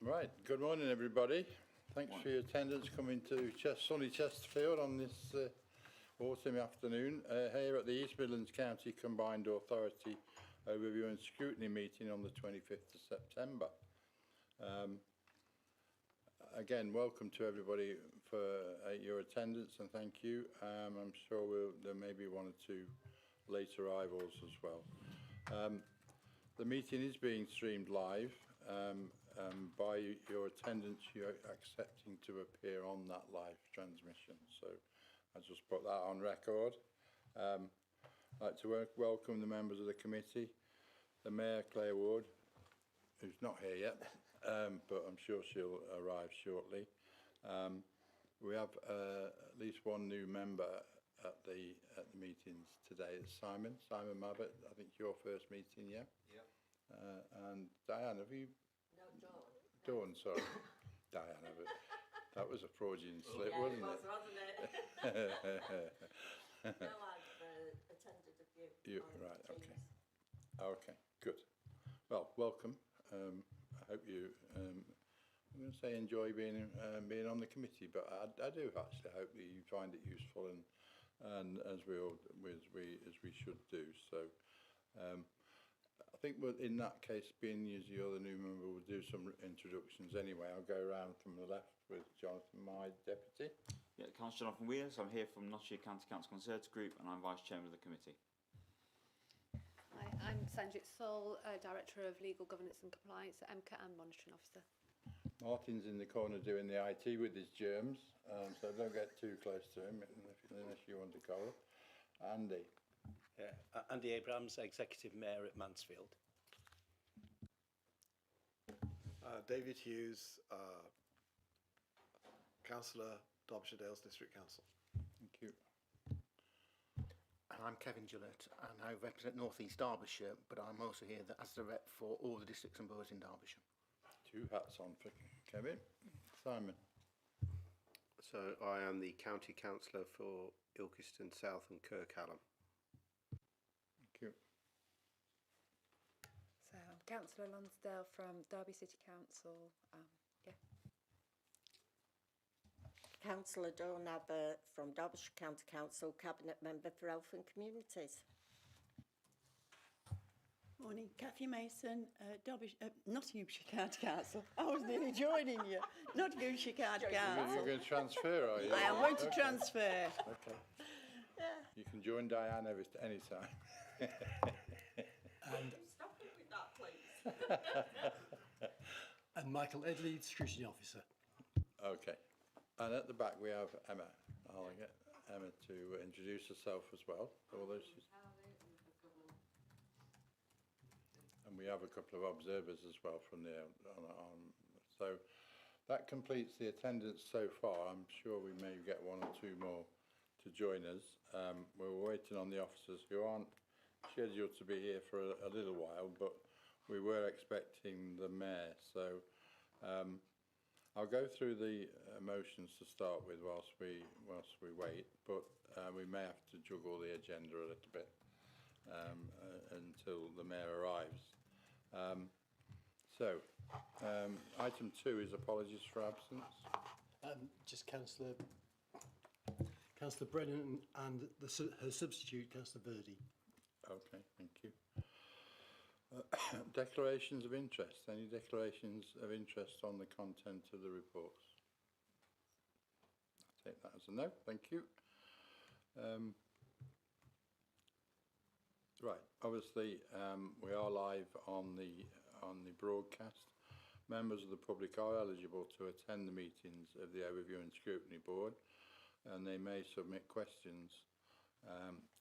Right, good morning everybody. Thanks for your attendance coming to sunny Chesterfield on this autumn afternoon here at the East Midlands County Combined Authority Overview and Scrutiny meeting on the 25th of September. Again, welcome to everybody for your attendance and thank you. I'm sure there may be one or two late arrivals as well. The meeting is being streamed live. By your attendance, you're accepting to appear on that live transmission. So I just put that on record. I'd like to welcome the members of the committee, the Mayor, Claire Ward, who's not here yet, but I'm sure she'll arrive shortly. We have at least one new member at the meetings today. It's Simon Mabbott. I think your first meeting, yeah? Yeah. And Diane, have you? No, Dawn, sorry. Diane, that was a Freudian slip, yeah, wasn't it? Wasn't it? No, I've attended a few. Right, okay. Okay, good. Well, welcome. I hope you, I'm going to say enjoy being on the committee, but I do actually hope that you find it useful and as we should do. So, I think in that case, being as you're the new member, we'll do some introductions anyway. I'll go around from the left with Jonathan, my deputy. Yeah, Councillor Jonathan Wheeler. So I'm here from Nottingham County Council Conservative Group and I'm Vice Chairman of the committee. Hi, I'm Sanjit Soul, Director of Legal Governance and Compliance at EMCCCA and Monitoring Officer. Martin's in the corner doing the IT with his germs, so don't get too close to him unless you want to call it. Andy. Yeah, Andy Abrams, Executive Mayor at Mansfield. David Hughes, Councillor, Derbyshire Dales District Council. Thank you. And I'm Kevin Gillett and I represent North East Derbyshire, but I'm also here as the rep for all the districts and boroughs in Derbyshire. Two hats on for Kevin. Simon. So I am the County Councillor for Ilkeston South and Kirkhallam. Thank you. So I'm Councillor Lonsdale from Derby City Council. Councillor Dawn Abbott from Derbyshire County Council, Cabinet Member for Health and Communities. Morning, Cathy Mason, Nottinghamshire County Council. I was nearly joining you. Nottinghamshire County Council. You're going to transfer, are you? I am going to transfer. Okay. You can join Diane any time. And stop it with that, please. And Michael Edley, Scrutiny Officer. Okay. And at the back we have Emma. I'll get Emma to introduce herself as well. And we have a couple of observers as well from there. So that completes the attendance so far. I'm sure we may get one or two more to join us. We're waiting on the officers who aren't scheduled to be here for a little while, but we were expecting the mayor. So I'll go through the motions to start with whilst we wait, but we may have to juggle the agenda a little bit until the mayor arrives. Item 2 is apologies for absence. Just Councillor Brennan and her substitute, Councillor Verdi. Okay, thank you. Declarations of interest. Any declarations of interest on the content of the reports? I'll take that as a no. Thank you. Right. Obviously, we are live on the broadcast. Members of the public are eligible to attend the meetings of the Overview and Scrutiny Board, and they may submit questions.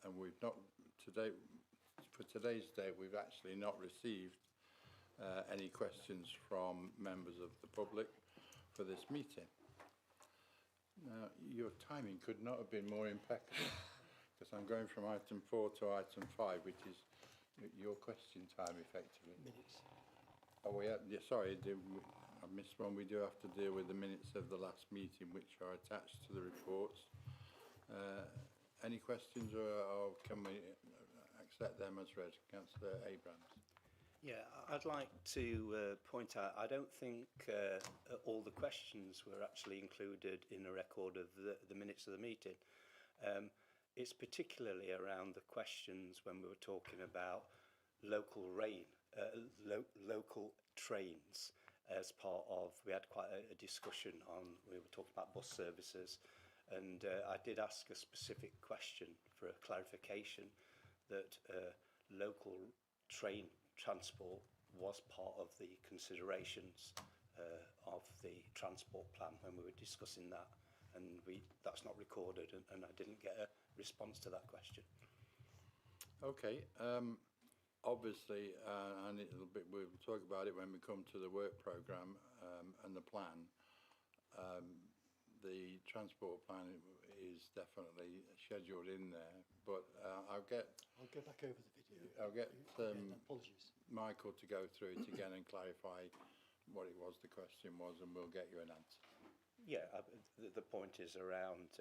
And we've not today. For today's date, we've actually not received any questions from members of the public for this meeting. Now, your timing could not have been more impeccable, because I'm going from item 4 to item 5, which is your question time, effectively. Minutes. Oh, yeah, sorry, I missed one. We do have to deal with the minutes of the last meeting, which are attached to the reports. Any questions, or can we accept them as read? Councillor Abrams. Yeah, I'd like to point out, I don't think all the questions were actually included in a record of the minutes of the meeting. It's particularly around the questions when we were talking about local local trains as part of, we had quite a discussion on, we were talking about bus services, and I did ask a specific question for a clarification that local train transport was part of the considerations of the transport plan when we were discussing that, and that's not recorded, and I didn't get a response to that question. Okay, obviously, and we'll talk about it when we come to the work programme and the plan. The transport plan is definitely scheduled in there, but I'll go back over the video. I'll get apologies. Michael to go through it again and clarify what it was the question was, and we'll get you an answer. Yeah, the point is around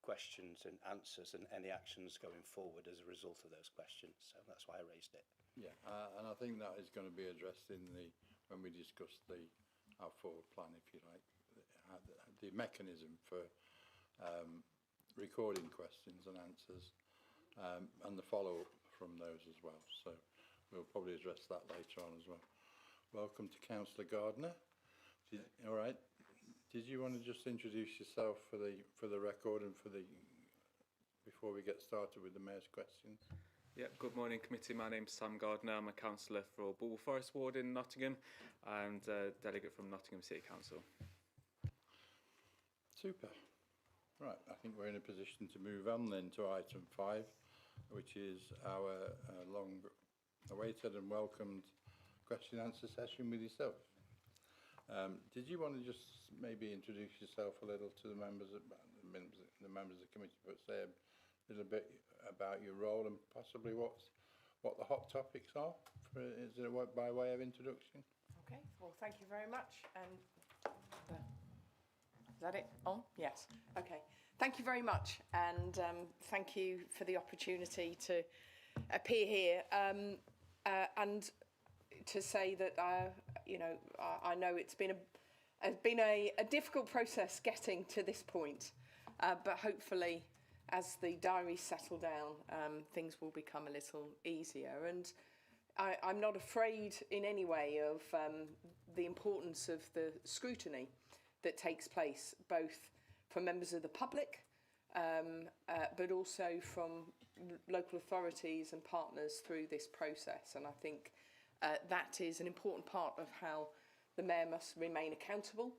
questions and answers and any actions going forward as a result of those questions. So that's why I raised it. Yeah, and I think that is going to be addressed when we discuss our forward plan, if you like, the mechanism for recording questions and answers, and the follow-up from those as well. So we'll probably address that later on as well. Welcome to Councillor Gardner. All right. Did you want to just introduce yourself for the record and before we get started with the Mayor's questions? Yeah, good morning committee. My name's Sam Gardner. I'm a councillor for Bull Forest Ward in Nottingham and a delegate from Nottingham City Council. Super. Right, I think we're in a position to move on then to item 5, which is our long-awaited and welcomed question and answer session with yourself. Did you want to just maybe introduce yourself a little to the members of the committee, but say a little bit about your role and possibly what the hot topics are? Is it by way of introduction? Okay, well, thank you very much. And is that it on? Yes. Okay. Thank you very much, and thank you for the opportunity to appear here and to say that I know it's been a difficult process getting to this point, but hopefully, as the diaries settle down, things will become a little easier. And I'm not afraid in any way of the importance of the scrutiny that takes place, both from members of the public, but also from local authorities and partners through this process. And I think that is an important part of how the Mayor must remain accountable,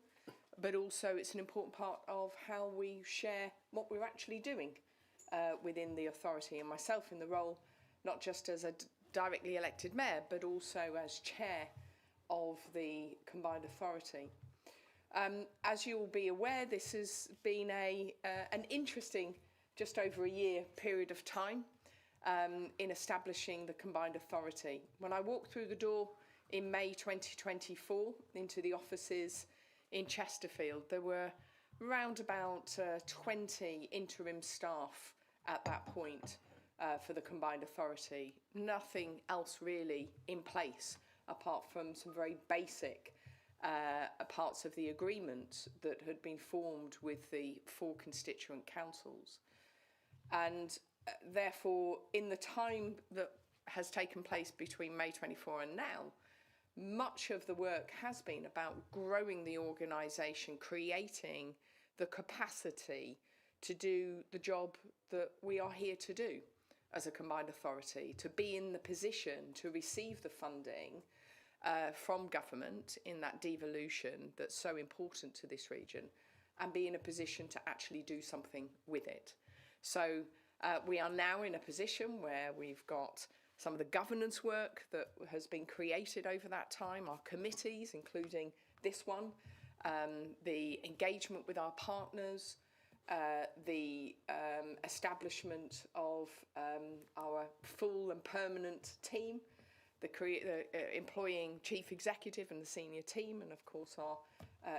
but also it's an important part of how we share what we're actually doing within the authority, and myself in the role, not just as a directly elected Mayor, but also as Chair of the Combined Authority. As you'll be aware, this has been an interesting, just over a year period of time in establishing the Combined Authority. When I walked through the door in May 2024 into the offices in Chesterfield, there were around about 20 interim staff at that point for the Combined Authority. Nothing else really in place apart from some very basic parts of the agreement that had been formed with the 4 constituent councils. And therefore, in the time that has taken place between May 24 and now, much of the work has been about growing the organisation, creating the capacity to do the job that we are here to do as a combined authority, to be in the position to receive the funding from government in that devolution that's so important to this region, and be in a position to actually do something with it. So we are now in a position where we've got some of the governance work that has been created over that time, our committees, including this one, the engagement with our partners, the establishment of our full and permanent team, the employing chief executive and the senior team, and of course our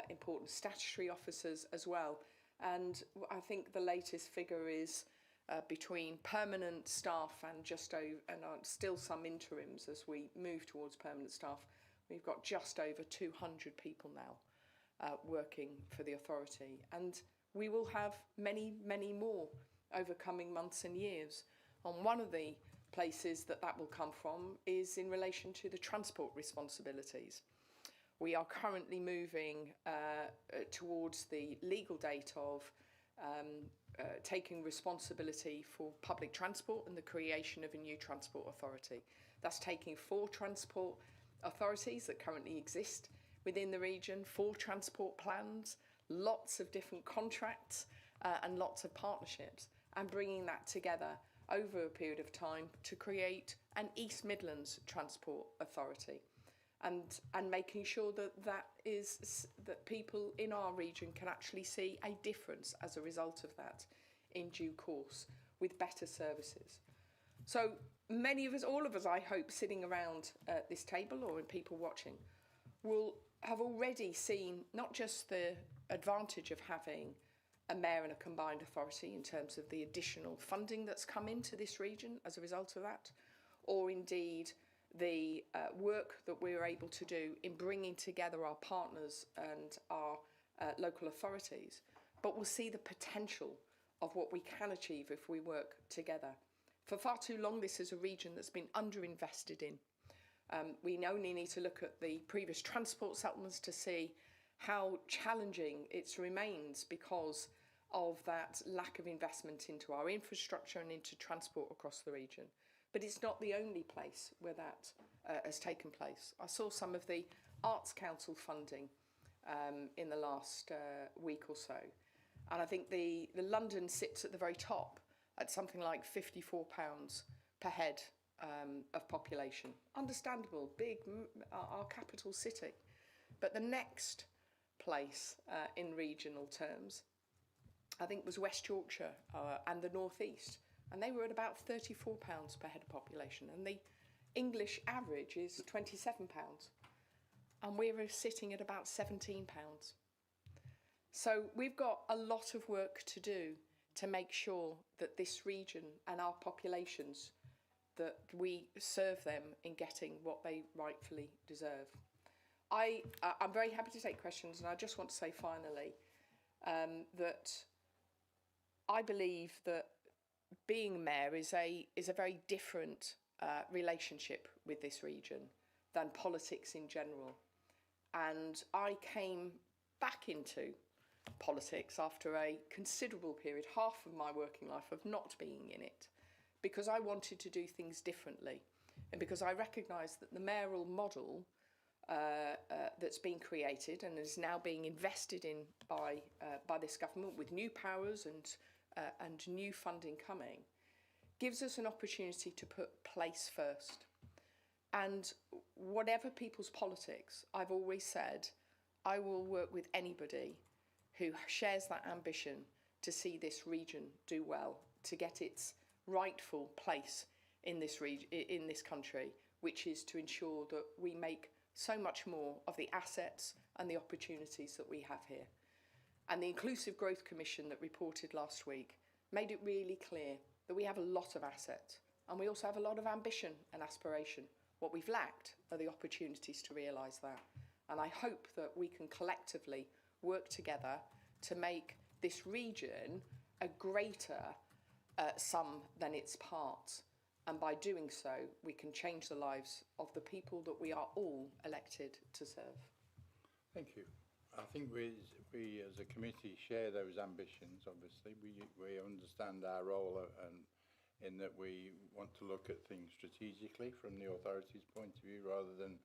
important statutory officers as well. And I think the latest figure is between permanent staff and still some interims as we move towards permanent staff. We've got just over 200 people now working for the authority, and we will have many, many more over coming months and years. And one of the places that will come from is in relation to the transport responsibilities. We are currently moving towards the legal date of taking responsibility for public transport and the creation of a new transport authority. That's taking 4 transport authorities that currently exist within the region, 4 transport plans, lots of different contracts and lots of partnerships, and bringing that together over a period of time to create an East Midlands Transport Authority, and making sure that people in our region can actually see a difference as a result of that in due course with better services. So many of us, all of us, I hope, sitting around this table or in people watching, will have already seen not just the advantage of having a mayor and a combined authority in terms of the additional funding that's come into this region as a result of that, or indeed the work that we're able to do in bringing together our partners and our local authorities, but we'll see the potential of what we can achieve if we work together. For far too long, this is a region that's been underinvested in. We only need to look at the previous transport settlements to see how challenging it remains because of that lack of investment into our infrastructure and into transport across the region. But it's not the only place where that has taken place. I saw some of the Arts Council funding in the last week or so, and I think the London sits at the very top at something like £54 per head of population. Understandable, big, our capital city. But the next place in regional terms, I think, was West Yorkshire and the North East, and they were at about £34 per head of population, and the English average is £27, and we're sitting at about £17. So we've got a lot of work to do to make sure that this region and our populations, that we serve them in getting what they rightfully deserve. I'm very happy to take questions, and I just want to say finally that I believe that being mayor is a very different relationship with this region than politics in general. And I came back into politics after a considerable period, half of my working life, of not being in it, because I wanted to do things differently, and because I recognised that the mayoral model that's been created and is now being invested in by this government with new powers and new funding coming, gives us an opportunity to put place first. And whatever people's politics, I've always said, I will work with anybody who shares that ambition to see this region do well, to get its rightful place in this country, which is to ensure that we make so much more of the assets and the opportunities that we have here. And the Inclusive Growth Commission that reported last week made it really clear that we have a lot of assets, and we also have a lot of ambition and aspiration. What we've lacked are the opportunities to realise that. And I hope that we can collectively work together to make this region a greater sum than its parts. And by doing so, we can change the lives of the people that we are all elected to serve. Thank you. I think we as a committee share those ambitions, obviously. We understand our role and in that we want to look at things strategically from the authority's point of view rather than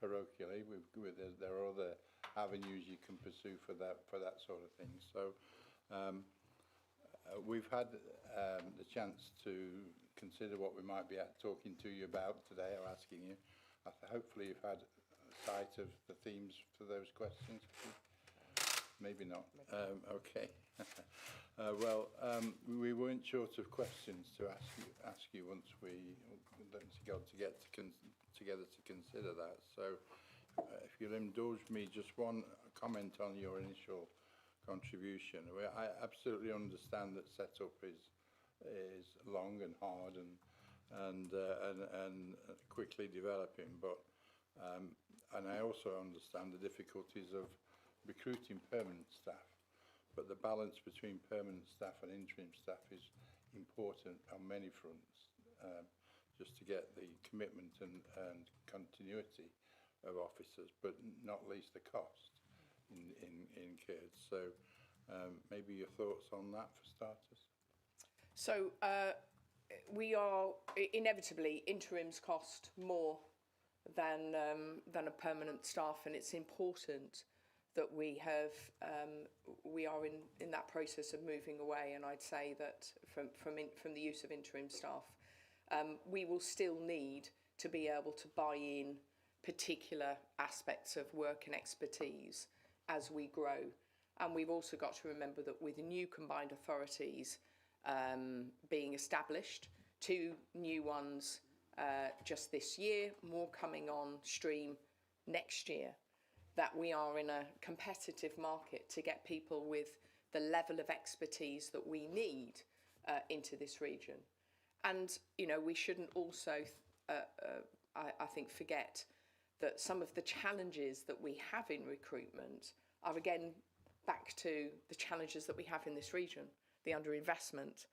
parochially. There are other avenues you can pursue for that sort of thing. So we've had the chance to consider what we might be talking to you about today or asking you. Hopefully you've had sight of the themes for those questions. Maybe not. Okay. We weren't short of questions to ask you once we got together to consider that. So if you'll indulge me, just one comment on your initial contribution. I absolutely understand that setup is is long and hard and quickly developing. But and I also understand the difficulties of recruiting permanent staff. But the balance between permanent staff and interim staff is important on many fronts, just to get the commitment and continuity of officers, but not least the cost incurred. So maybe your thoughts on that for starters? So we are inevitably interims cost more than a permanent staff, and it's important that we are in that process of moving away. And I'd say that from the use of interim staff, we will still need to be able to buy in particular aspects of work and expertise as we grow. And we've also got to remember that with new combined authorities being established, 2 new ones just this year, more coming on stream next year, that we are in a competitive market to get people with the level of expertise that we need into this region. And, you know, we shouldn't also, I think, forget that some of the challenges that we have in recruitment are, again, back to the challenges that we have in this region, the underinvestment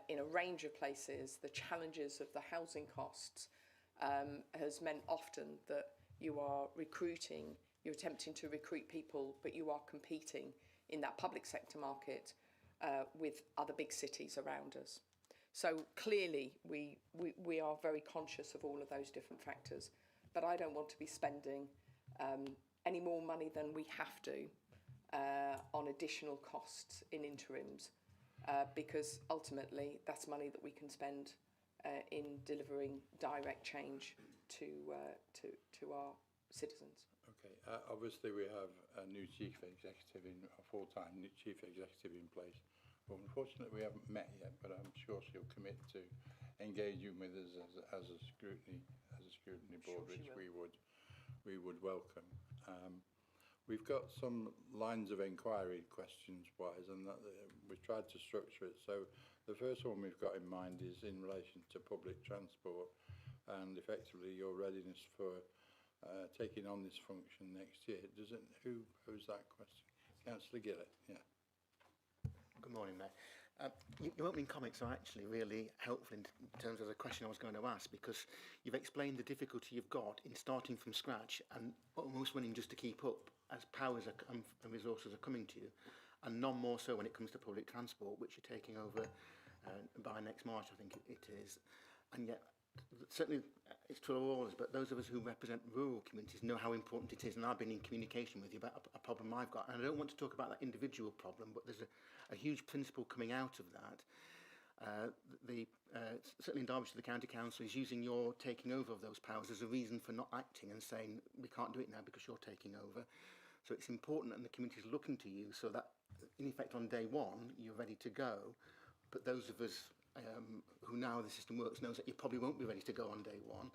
in a range of places, the challenges of the housing costs has meant often that you are recruiting, you're attempting to recruit people, but you are competing in that public sector market with other big cities around us. So clearly we are very conscious of all of those different factors, but I don't want to be spending any more money than we have to on additional costs in interims, because ultimately that's money that we can spend in delivering direct change to our citizens. Okay, obviously we have a new chief executive a full-time new chief executive in place. Well, unfortunately we haven't met yet, but I'm sure she'll commit to engaging with us as a scrutiny board, which we would welcome. We've got some lines of inquiry questions-wise, and we've tried to structure it. So the first one we've got in mind is in relation to public transport and effectively your readiness for taking on this function next year. Who posed that question? Councillor Gillett, yeah. Good morning, Mayor. Your opening comments are actually really helpful in terms of the question I was going to ask, because you've explained the difficulty you've got in starting from scratch and almost running just to keep up as powers and resources are coming to you, and none more so when it comes to public transport, which you're taking over by next March, I think it is. And yet, certainly it's true of all of us, but those of us who represent rural communities know how important it is, and I've been in communication with you about a problem I've got, and I don't want to talk about that individual problem, but there's a huge principle coming out of that. Certainly in Derbyshire, the County Council is using your taking over of those powers as a reason for not acting and saying we can't do it now because you're taking over. So it's important, and the community is looking to you so that in effect on day one you're ready to go, but those of us who now the system works knows that you probably won't be ready to go on day one.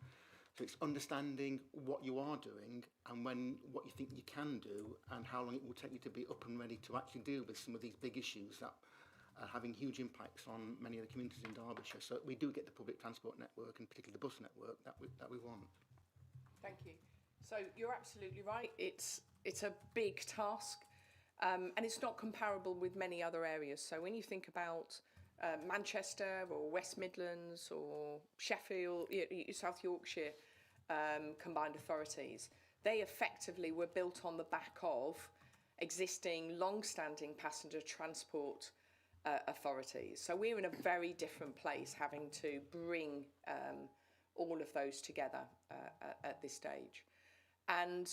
So it's understanding what you are doing and what you think you can do and how long it will take you to be up and ready to actually deal with some of these big issues that are having huge impacts on many of the communities in Derbyshire. So we do get the public transport network, and particularly the bus network, that we want. Thank you. So you're absolutely right. It's a big task, and it's not comparable with many other areas. So when you think about Manchester or West Midlands or Sheffield, South Yorkshire combined authorities, they effectively were built on the back of existing long-standing passenger transport authorities. So we're in a very different place, having to bring all of those together at this stage. And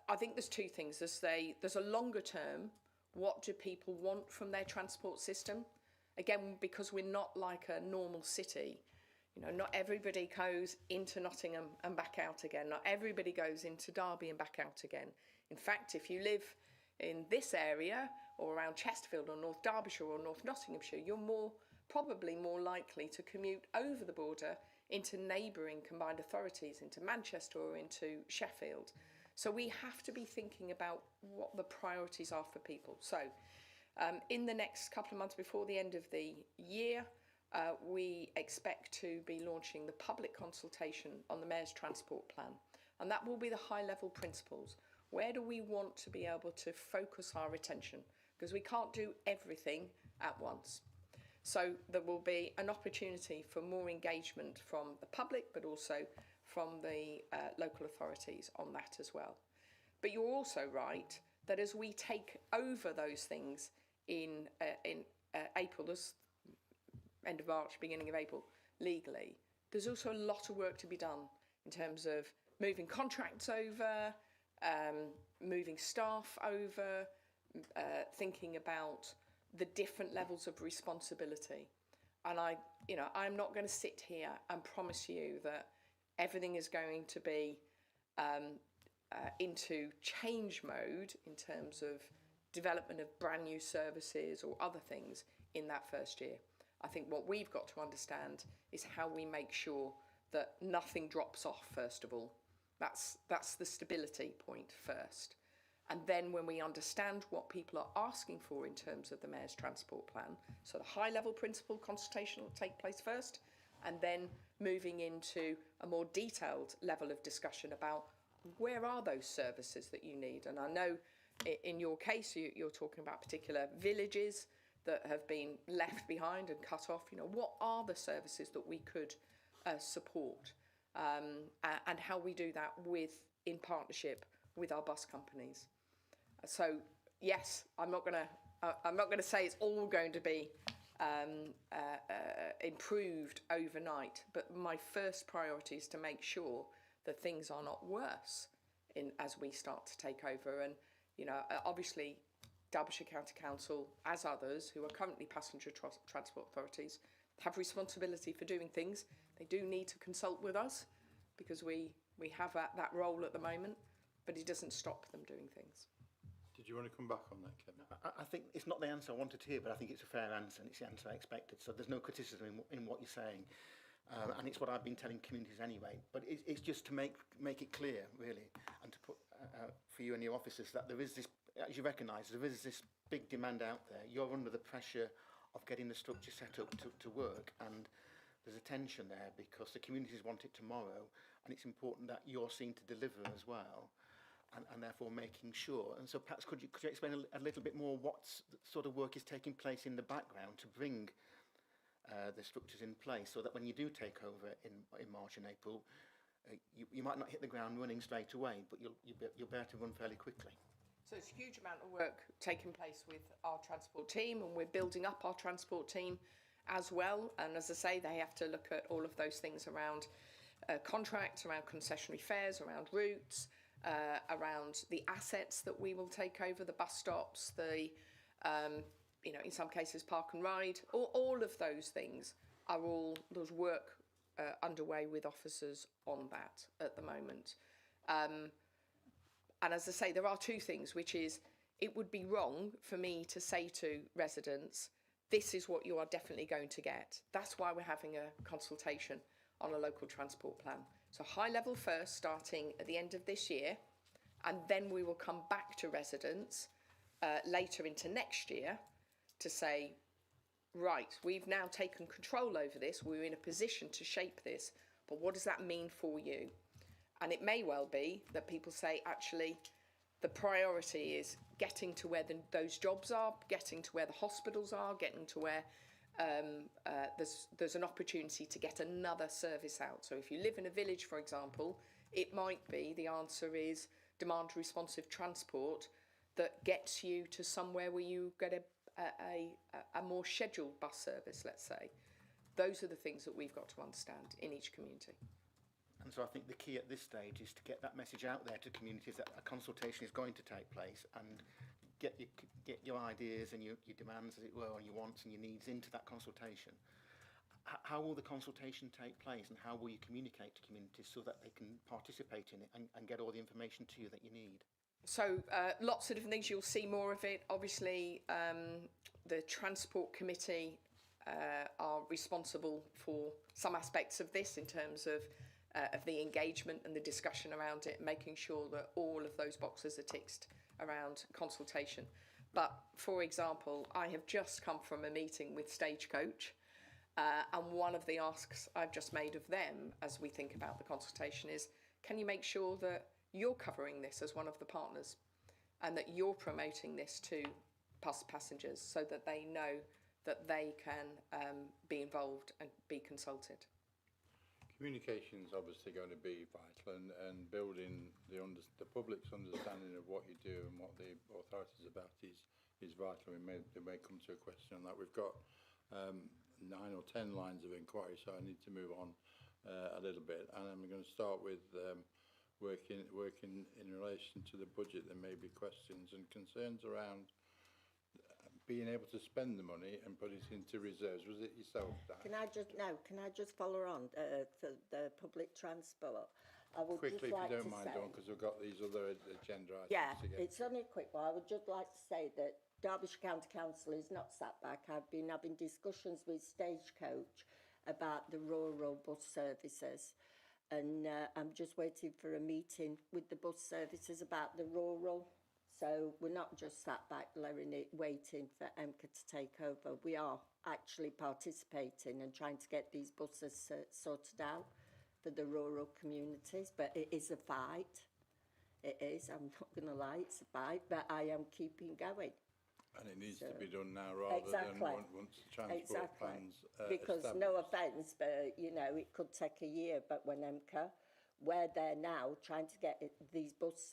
I think there's 2 things. There's a longer term, what do people want from their transport system? Again, because we're not like a normal city, you know, not everybody goes into Nottingham and back out again. Not everybody goes into Derby and back out again. In fact, if you live in this area or around Chesterfield or North Derbyshire or North Nottinghamshire, you're probably more likely to commute over the border into neighbouring combined authorities, into Manchester or into Sheffield. So we have to be thinking about what the priorities are for people. So in the next couple of months before the end of the year, we expect to be launching the public consultation on the Mayor's Transport Plan. And that will be the high-level principles. Where do we want to be able to focus our attention? Because we can't do everything at once. So there will be an opportunity for more engagement from the public, but also from the local authorities on that as well. But you're also right that as we take over those things in April, end of March, beginning of April, legally, there's also a lot of work to be done in terms of moving contracts over, moving staff over, thinking about the different levels of responsibility. And I'm not going to sit here and promise you that everything is going to be into change mode in terms of development of brand new services or other things in that first year. I think what we've got to understand is how we make sure that nothing drops off, first of all. That's the stability point first. And then when we understand what people are asking for in terms of the Mayor's Transport Plan, so the high-level principle consultation will take place first, and then moving into a more detailed level of discussion about where are those services that you need. And I know in your case, you're talking about particular villages that have been left behind and cut off. What are the services that we could support, and how we do that in partnership with our bus companies. So yes, I'm not going to say it's all going to be improved overnight, but my first priority is to make sure that things are not worse as we start to take over. And obviously, Derbyshire County Council, as others who are currently passenger transport authorities, have responsibility for doing things. They do need to consult with us because we have that role at the moment, but it doesn't stop them doing things. Did you want to come back on that, Kevin? I think it's not the answer I wanted to hear, but I think it's a fair answer, and it's the answer I expected. So there's no criticism in what you're saying, and it's what I've been telling communities anyway. But it's just to make it clear, really, and to put for you and your officers that there is this, as you recognise, there is this big demand out there. You're under the pressure of getting the structure set up to work, and there's a tension there because the communities want it tomorrow, and it's important that you're seen to deliver as well. And therefore making sure. And so perhaps could you explain a little bit more what sort of work is taking place in the background to bring the structures in place, so that when you do take over in March and April, you might not hit the ground running straight away, but you'll be able to run fairly quickly. So it's a huge amount of work taking place with our transport team, and we're building up our transport team as well. And as I say, they have to look at all of those things around contracts, around concessionary fares, around routes, around the assets that we will take over, the bus stops, the, in some cases, park and ride. All of those things are all, there's work underway with officers on that at the moment. And as I say, there are two things, which is it would be wrong for me to say to residents, this is what you are definitely going to get. That's why we're having a consultation on a local transport plan. So high level first, starting at the end of this year, and then we will come back to residents later into next year to say, right, we've now taken control over this, we're in a position to shape this, but what does that mean for you? And it may well be that people say, actually, the priority is getting to where those jobs are, getting to where the hospitals are, getting to where there's an opportunity to get another service out. So if you live in a village, for example, it might be the answer is demand responsive transport that gets you to somewhere where you get a more scheduled bus service, let's say. Those are the things that we've got to understand in each community. And so I think the key at this stage is to get that message out there to communities that a consultation is going to take place, and get your ideas and your demands, as it were, and your wants and your needs into that consultation. How will the consultation take place, and how will you communicate to communities so that they can participate in it and get all the information to you that you need? So lots of different things. You'll see more of it. Obviously, the Transport Committee are responsible for some aspects of this in terms of the engagement and the discussion around it, making sure that all of those boxes are ticked around consultation. But for example, I have just come from a meeting with Stagecoach, And one of the asks I've just made of them as we think about the consultation is, can you make sure that you're covering this as one of the partners and that you're promoting this to passengers so that they know that they can be involved and be consulted? Communication is obviously going to be vital, and building the public's understanding of what you do and what the authorities about is vital. They may come to a question on that. We've got 9 or 10 lines of inquiry, so I need to move on a little bit. And I'm going to start with working in relation to the budget. There may be questions and concerns around being able to spend the money and put it into reserves. Was it yourself, Dan? Can I just follow on for the public transport? I would Quickly, just like if you don't to mind, say, Dawn, because we've got these other agenda items yeah, to get. it's only a quick one. I would just like to say that Derbyshire County Council is not sat back. I've been having discussions with Stagecoach about the rural bus services, and I'm just waiting for a meeting with the bus services about the rural. So we're not just sat back waiting for EMCCA to take over. We are actually participating and trying to get these buses sorted out for the rural communities. But it is a fight. It is. I'm not going to lie, it's a fight. But I am keeping going. And it needs to be done now rather than once the transport plans because established. no offence, but you know, it could take a year. But when EMCCA, we're there now trying to get these bus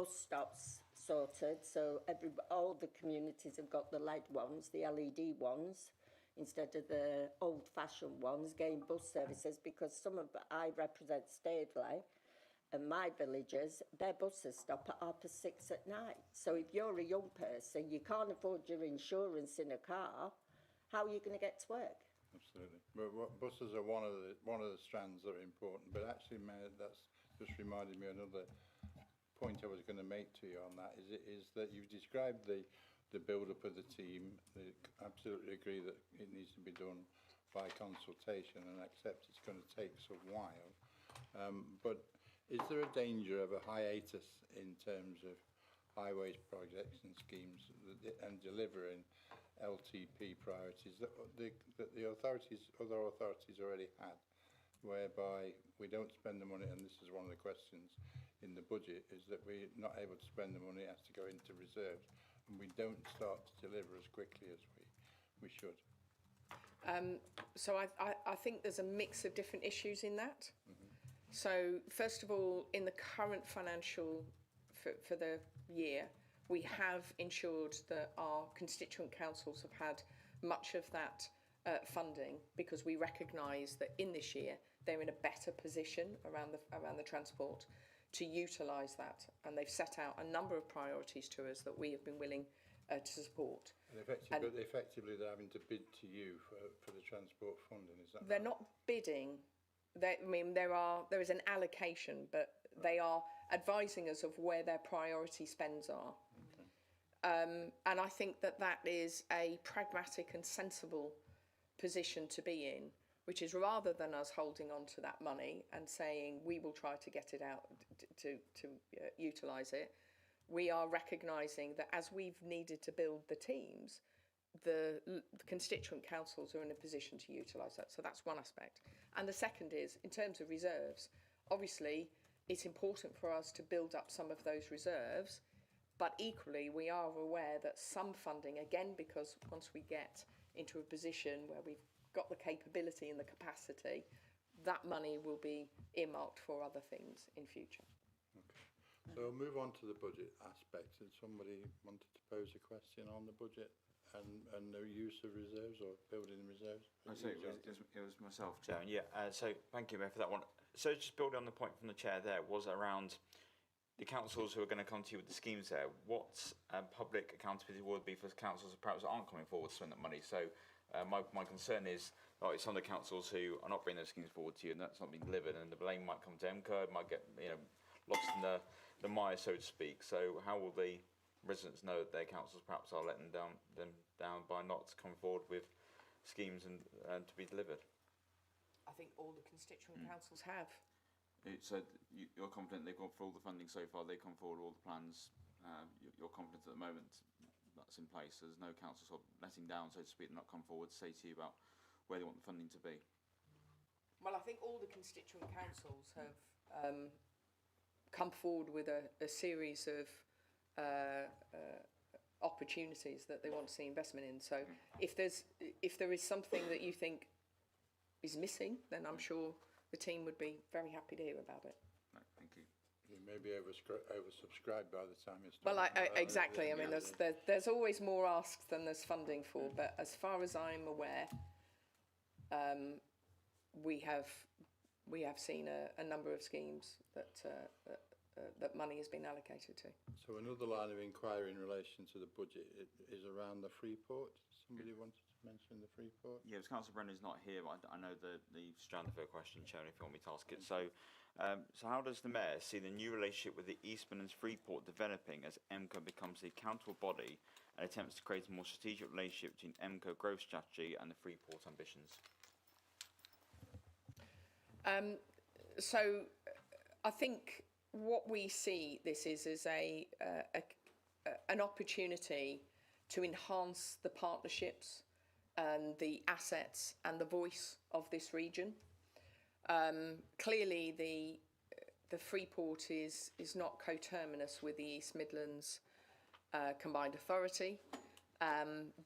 stops sorted, so all the communities have got the LED ones, the LED ones, instead of the old-fashioned ones, getting bus services, because I represent Staveley, and my villagers, their buses stop at 6:30 at night. So if you're a young person, you can't afford your insurance in a car, how are you going to get to work? Absolutely. But buses are one of the strands that are important, but actually, Mayor, that's just reminded me of another point I was going to make to you on that is that you've described the build-up of the team. I absolutely agree that it needs to be done by consultation, and accept it's going to take some while. But is there a danger of a hiatus in terms of highways projects and schemes and delivering LTP priorities that the other authorities already had, whereby we don't spend the money, and this is one of the questions in the budget, is that we're not able to spend the money, it has to go into reserves, and we don't start to deliver as quickly as we should. So I think there's a mix of different issues in that. So first of all, in the current financial for the year, we have ensured that our constituent councils have had much of that funding, because we recognise that in this year they're in a better position around the transport to utilise that, and they've set out a number of priorities to us that we have been willing to support. And effectively they're having to bid to you for the transport funding, is that They're right? not bidding. There is an allocation, but they are advising us of where their priority spends are. Okay. And I think that is a pragmatic and sensible position to be in, which is, rather than us holding on to that money and saying we will try to get it out to utilise it, we are recognising that as we've needed to build the teams, the constituent councils are in a position to utilise that. So that's one aspect. And the second is, in terms of reserves, obviously it's important for us to build up some of those reserves, but equally we are aware that some funding, again, because once we get into a position where we've got the capability and the capacity, that money will be earmarked for other things in future. Okay. So we'll move on to the budget aspect. Did somebody wanted to pose a question on the budget and the use of reserves or building reserves? It was myself, Chair. And so thank you, Mayor, for that one. So just building on the point from the Chair there, was around the councils who are going to come to you with the schemes there. What public accountability would be for councils who perhaps aren't coming forward to spend that money? So my concern is some of the councils who are not bringing those schemes forward to you, and that's not being delivered, and the blame might come to EMCCA, it might get lost in the mire, so to speak. So how will the residents know that their councils perhaps are letting them down by not coming forward with schemes and to be delivered? I think all the constituent councils have. So you're confident they've gone for all the funding so far, they've come forward all the plans, you're confident at the moment that's in place. There's no council sort of letting down, so to speak, not come forward to say to you about where they want the funding to be. Well, I think all the constituent councils have come forward with a series of opportunities that they want to see investment in. So if there is something that you think is missing, then I'm sure the team would be very happy to hear about it. No, thank you. We may be oversubscribed by the time it's Well, done. exactly. I mean, there's always more asked than there's funding for. But as far as I'm aware, we have seen a number of schemes that money has been allocated to. So another line of inquiry in relation to the budget is around the Freeport. Somebody wanted to mention the Freeport? Yeah, Councillor Brendan's not here, but I know the strand of her question, Chair, if you want me to ask it. So how does the Mayor see the new relationship with the East Midlands Freeport developing as EMCCA becomes the accountable body and attempts to create a more strategic relationship between EMCCA growth strategy and the Freeport ambitions? So I think what we see this is an opportunity to enhance the partnerships and the assets and the voice of this region. Clearly, the Freeport is not coterminous with the East Midlands Combined Authority,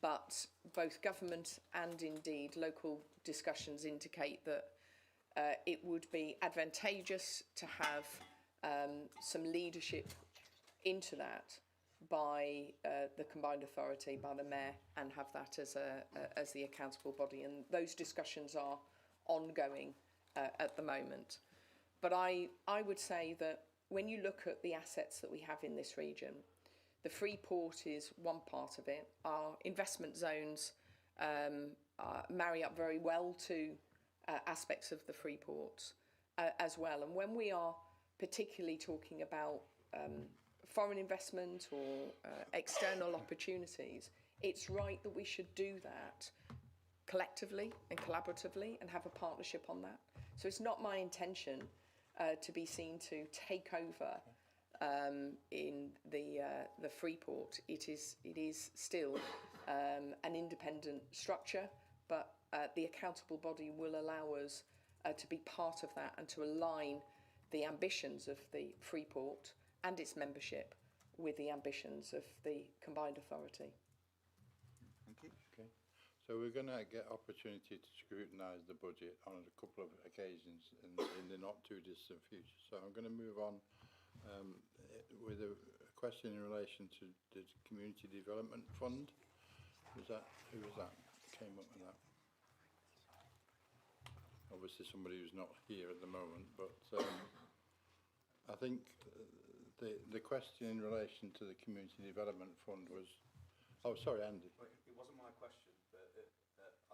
but both government and indeed local discussions indicate that it would be advantageous to have some leadership into that by the Combined Authority, by the Mayor, and have that as the accountable body. And those discussions are ongoing at the moment. But I would say that when you look at the assets that we have in this region, the Freeport is one part of it. Our investment zones marry up very well to aspects of the Freeport as well. And when we are particularly talking about foreign investment or external opportunities, it's right that we should do that collectively and collaboratively and have a partnership on that. So it's not my intention to be seen to take over in the Freeport. It is still an independent structure, but the accountable body will allow us to be part of that and to align the ambitions of the Freeport and its membership with the ambitions of the Combined Authority. Thank you. Okay. So we're going to get opportunity to scrutinise the budget on a couple of occasions in the not too distant future. So I'm going to move on with a question in relation to the Community Development Fund. Who was that? Came up with that? Obviously somebody who's not here at the moment, but I think the question in relation to the Community Development Fund was... Oh, sorry, Andy. Well, it wasn't my question, but...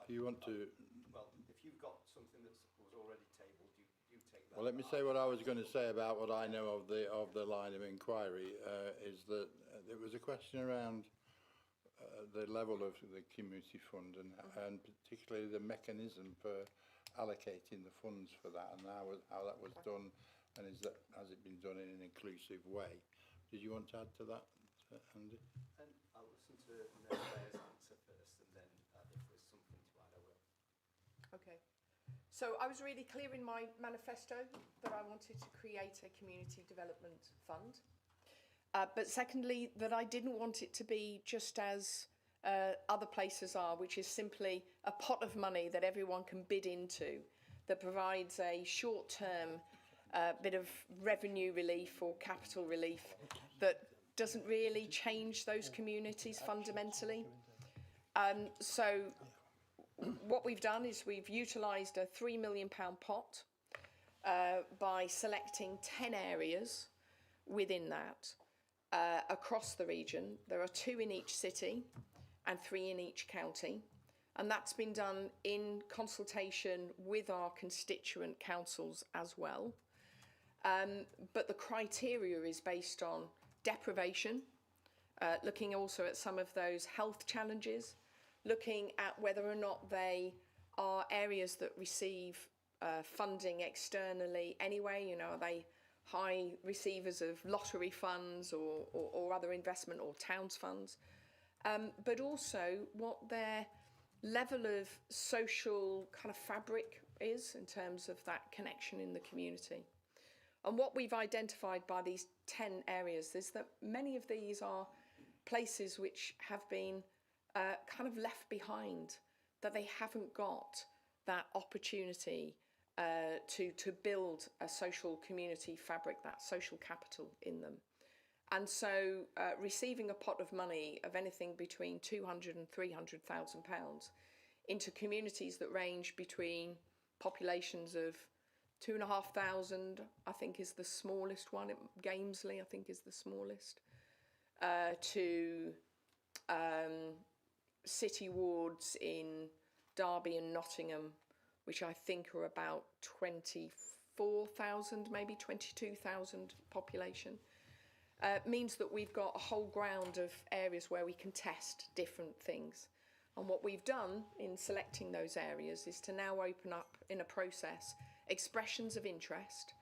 If you want to... Well, if you've got something that was already tabled, you take that. Well, let me say what I was going to say about what I know of the line of inquiry, is that there was a question around the level of the Community Fund and particularly the mechanism for allocating the funds for that and how that was done, and has it been done in an inclusive way? Did you want to add to that, Andy? And I'll listen to Mayor's answer first, and then if there's something to add, I will. Okay. So I was really clear in my manifesto that I wanted to create a community development fund. But secondly, that I didn't want it to be just as other places are, which is simply a pot of money that everyone can bid into that provides a short-term bit of revenue relief or capital relief that doesn't really change those communities fundamentally. So what we've done is we've utilised a £3 million pot by selecting 10 areas within that across the region. There are 2 in each city and 3 in each county, and that's been done in consultation with our constituent councils as well. But the criteria is based on deprivation, looking also at some of those health challenges, looking at whether or not they are areas that receive funding externally anyway. You know, are they high receivers of lottery funds or other investment or towns funds? but also what their level of social kind of fabric is in terms of that connection in the community. And what we've identified by these 10 areas is that many of these are places which have been kind of left behind, that they haven't got that opportunity to build a social community fabric, that social capital in them. And so receiving a pot of money of anything between £200,000 and £300,000 into communities that range between populations of 2,500, I think is the smallest one. Gamesley, I think, is the smallest. To city wards in Derby and Nottingham, which I think are about 24,000, maybe 22,000 population, means that we've got a whole ground of areas where we can test different things. And what we've done in selecting those areas is to now open up in a process expressions of interest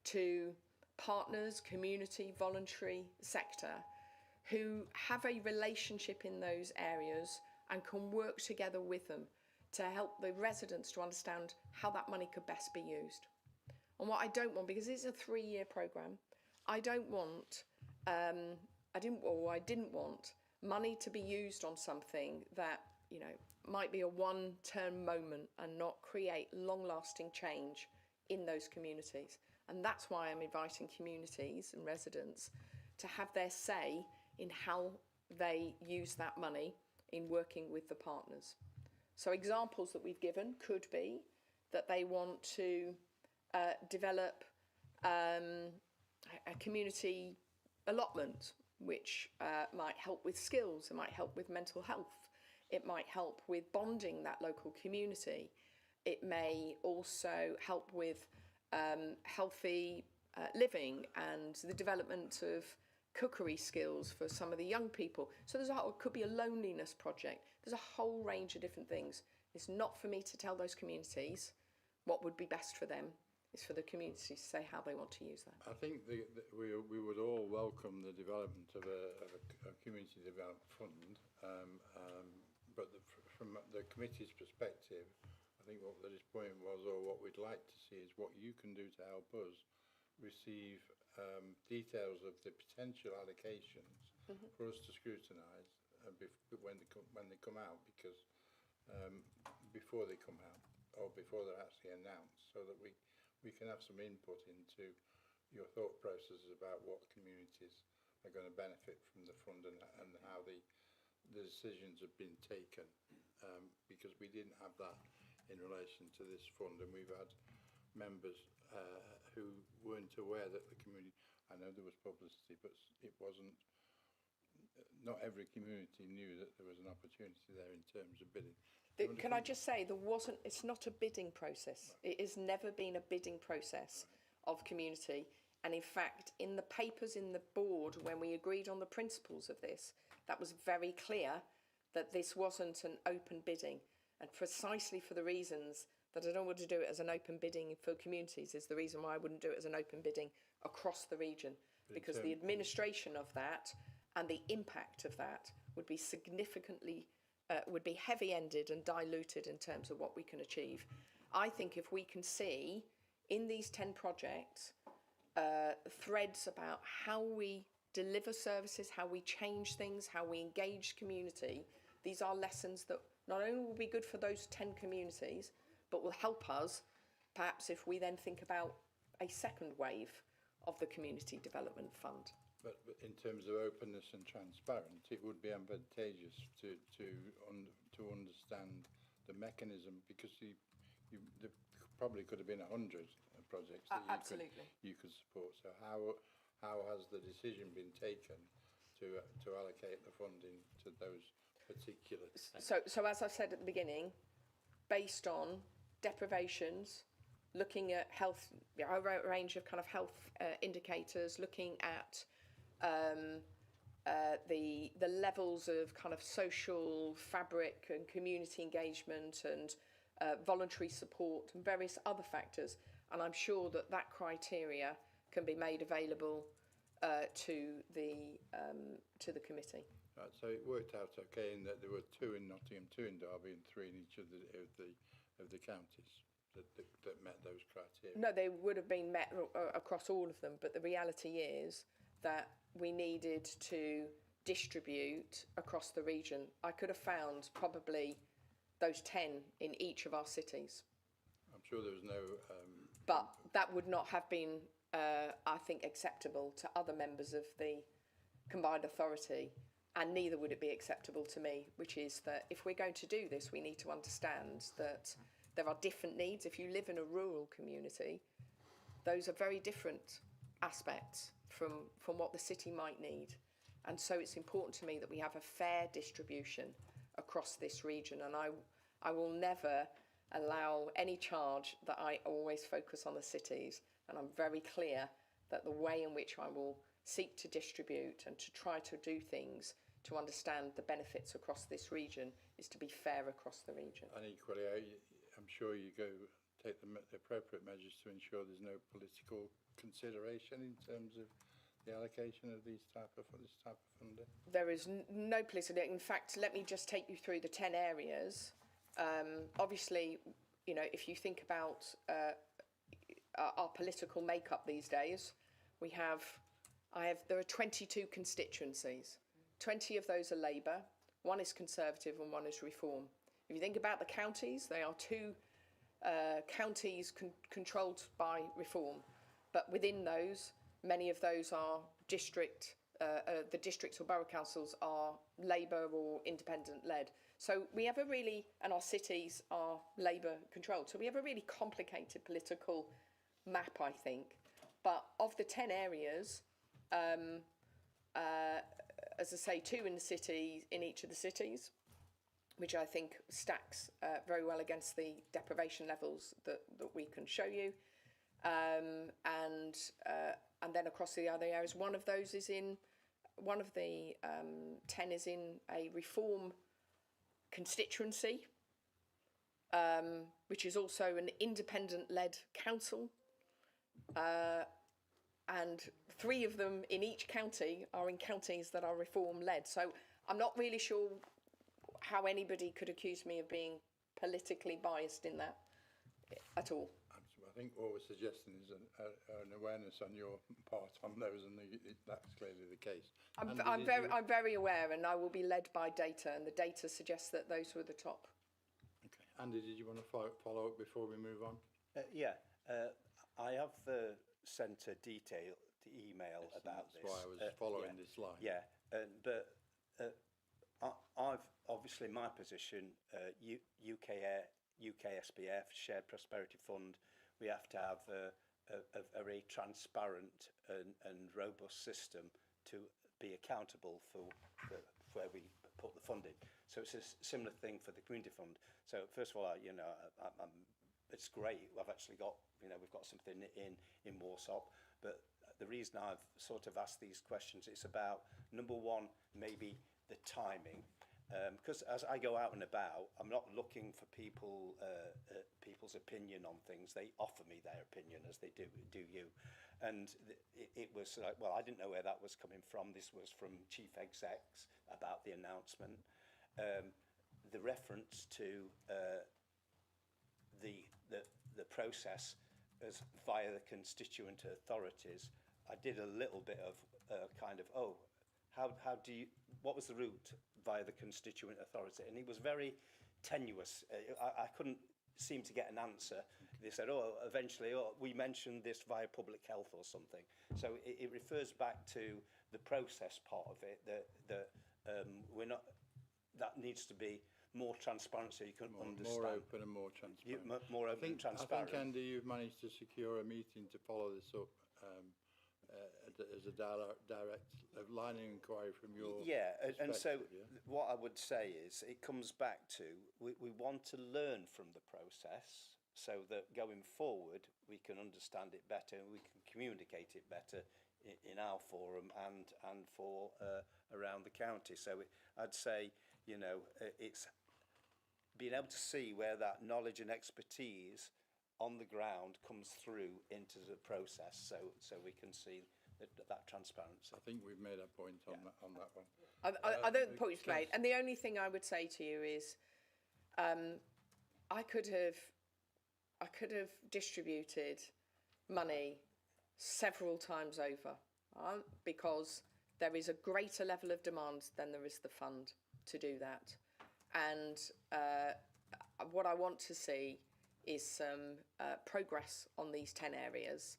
to partners, community, voluntary sector who have a relationship in those areas and can work together with them to help the residents to understand how that money could best be used. And what I don't want, because it's a 3-year programme, I don't want, I didn't want money to be used on something that, you know, might be a one-term moment and not create long-lasting change in those communities. And that's why I'm inviting communities and residents to have their say in how they use that money in working with the partners. So examples that we've given could be that they want to develop a community allotment, which might help with skills, it might help with mental health, it might help with bonding that local community. It may also help with healthy living and the development of cookery skills for some of the young people. So it could be a loneliness project. There's a whole range of different things. It's not for me to tell those communities what would be best for them. It's for the communities to say how they want to use that. I think we would all welcome the development of a community development fund, but from the committee's perspective, I think what this point was, or what we'd like to see, is what you can do to help us receive details of the potential allocations for us to scrutinise when they come out, because before they come out or before they're actually announced, so that we can have some input into your thought processes about what communities are going to benefit from the fund and how the decisions have been taken, because we didn't have that in relation to this fund, and we've had members who weren't aware that the community, I know there was publicity, but it wasn't, not every community knew that there was an opportunity there in terms of bidding. Can I just say, it's not a bidding process. Right. It has never been a bidding process of community. And in fact, in the papers in the board, when we agreed on the principles of this, that was very clear that this wasn't an open bidding. And precisely for the reasons that I don't want to do it as an open bidding for communities is the reason why I wouldn't do it as an open bidding across the region. Because the administration of that and the impact of that would be significantly would be heavy-ended and diluted in terms of what we can achieve. I think if we can see in these 10 projects threads about how we deliver services, how we change things, how we engage community, these are lessons that not only will be good for those 10 communities, but will help us perhaps if we then think about a second wave of the Community Development Fund. But in terms of openness and transparency, it would be advantageous to understand the mechanism, because there probably could have been 100 projects that you could support. So how has the decision been taken to allocate the funding to those particular? So as I said at the beginning, based on deprivations, looking at health, a range of kind of health indicators, looking at the levels of kind of social fabric and community engagement and voluntary support and various other factors. And I'm sure that criteria can be made available to the committee. Right, so it worked out okay in that there were 2 in Nottingham, 2 in Derby, and 3 in each of the counties that met those criteria. No, they would have been met across all of them, but the reality is that we needed to distribute across the region. I could have found probably those 10 in each of our cities. I'm sure there was no... but that would not have been, I think, acceptable to other members of the combined authority, and neither would it be acceptable to me, which is that if we're going to do this, we need to understand that there are different needs. If you live in a rural community, those are very different aspects from what the city might need. And so it's important to me that we have a fair distribution across this region. And I will never allow any charge that I always focus on the cities. And I'm very clear that the way in which I will seek to distribute and to try to do things to understand the benefits across this region is to be fair across the region. And equally, I'm sure you take the appropriate measures to ensure there's no political consideration in terms of the allocation of this type of funding. There is no political. In fact, let me just take you through the 10 areas. Obviously, you know, if you think about our political makeup these days, there are 22 constituencies. 20 of those are Labour, 1 is Conservative and 1 is Reform. If you think about the counties, they are 2 counties controlled by Reform. But within those, many of those are the districts or borough councils are Labour or independent led. So we have and our cities are Labour controlled. So we have a really complicated political map, I think. But of the 10 areas, as I say, 2 in each of the cities, which I think stacks very well against the deprivation levels that we can show you. And then across the other areas, one of those is in, one of the 10 is in a Reform constituency, which is also an independent-led council. And 3 of them in each county are in counties that are Reform-led. So I'm not really sure how anybody could accuse me of being politically biased in that at all. I think what we're suggesting is an awareness on your part on those, and that's clearly the case. I'm very aware, and I will be led by data, and the data suggests that those were the top. Okay, Andy, did you want to follow up before we move on? I have sent a detailed email about this. That's why I was following this line. Yeah, but I've obviously my position, UK SPF, Shared Prosperity Fund, we have to have a very transparent and robust system to be accountable for where we put the funding. So it's a similar thing for the community fund. So first of all, it's great. I've actually got, we've got something in Warsaw, but the reason I've sort of asked these questions, it's about, number one, maybe the timing. Because as I go out and about, I'm not looking for people's opinion on things. They offer me their opinion, as they do you. And it was like, well, I didn't know where that was coming from. This was from chief execs about the announcement. The reference to the process as via the constituent authorities. I did a little bit of what was the route via the constituent authority? And it was very tenuous. I couldn't seem to get an answer. They said, eventually, we mentioned this via public health or something. So it refers back to the process part of it, that that needs to be more transparent so you can understand. More open and more transparent. More open and transparent. I think, Andy, you've managed to secure a meeting to follow this up as a direct line of inquiry from your and so what I would say is it comes back to we want to learn from the process so that going forward we can understand it better and we can communicate it better in our forum and for around the county. So I'd say it's being able to see where that knowledge and expertise on the ground comes through into the process, so we can see that transparency. I think we've made a point on that one. I think the point's made. And the only thing I would say to you is, I could have distributed money several times over, because there is a greater level of demand than there is the fund to do that. And what I want to see is some progress on these 10 areas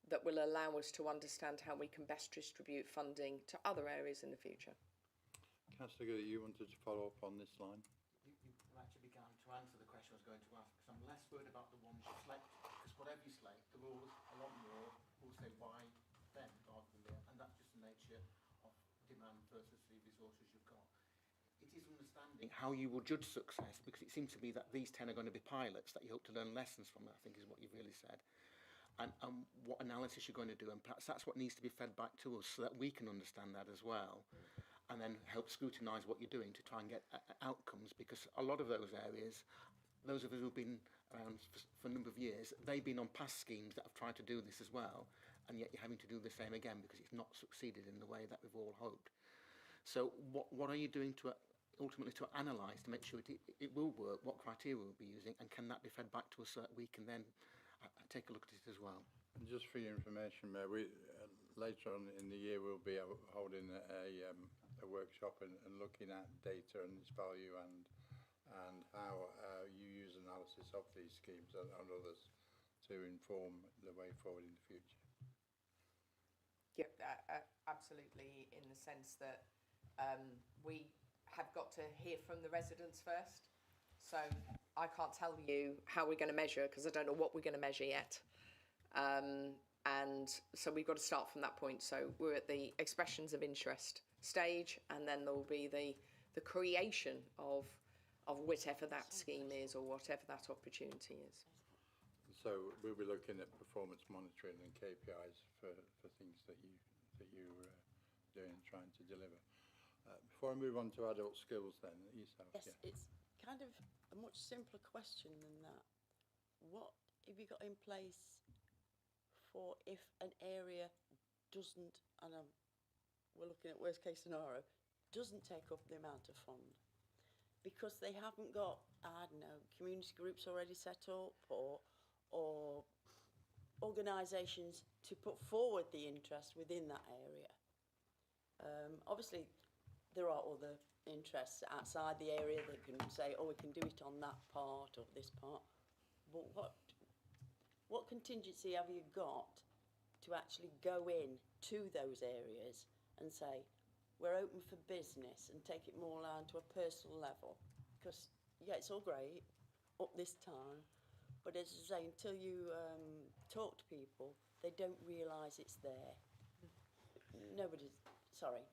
that will allow us to understand how we can best distribute funding to other areas in the future. Councillor Goody, you wanted to follow up on this line? You actually began to answer the question I was going to ask, because I'm less worried about the ones you select, because whatever you select, there will a lot more will say why them rather than them, and that's just the nature of demand versus the resources you've got. It is understanding How you will judge success, because it seems to be that these 10 are going to be pilots that you hope to learn lessons from, I think is what you've really said. And what analysis you're going to do, and perhaps that's what needs to be fed back to us so that we can understand that as well, and then help scrutinise what you're doing to try and get outcomes, because a lot of those areas, those of us who've been around for a number of years, they've been on past schemes that have tried to do this as well, and yet you're having to do the same again because it's not succeeded in the way that we've all hoped. So what are you doing to ultimately to analyse to make sure it will work, what criteria we'll be using, and can that be fed back to us so that we can then take a look at it as well? And just for your information, Mayor, we later on in the year we'll be holding a workshop and looking at data and its value and how you use analysis of these schemes and others to inform the way forward in the future. Yep, absolutely, in the sense that we have got to hear from the residents first. So I can't tell you how we're going to measure because I don't know what we're going to measure yet. And so we've got to start from that point. So we're at the expressions of interest stage, and then there will be the creation of whatever that scheme is or whatever that opportunity is. So we'll be looking at performance monitoring and KPIs for things that you're doing and trying to deliver. Before I move on to adult skills then, yourself. Yes, yeah. it's kind of a much simpler question than that. What have you got in place for if an area doesn't, and we're looking at worst case scenario, doesn't take up the amount of fund? Because they haven't got, I don't know, community groups already set up or organisations to put forward the interest within that area. Obviously, there are other interests outside the area that can say, oh, we can do it on that part or this part. But what contingency have you got to actually go in to those areas and say, we're open for business, and take it more down to a personal level? Because, yeah, it's all great up this time, but as I say, until you talk to people, they don't realise it's there.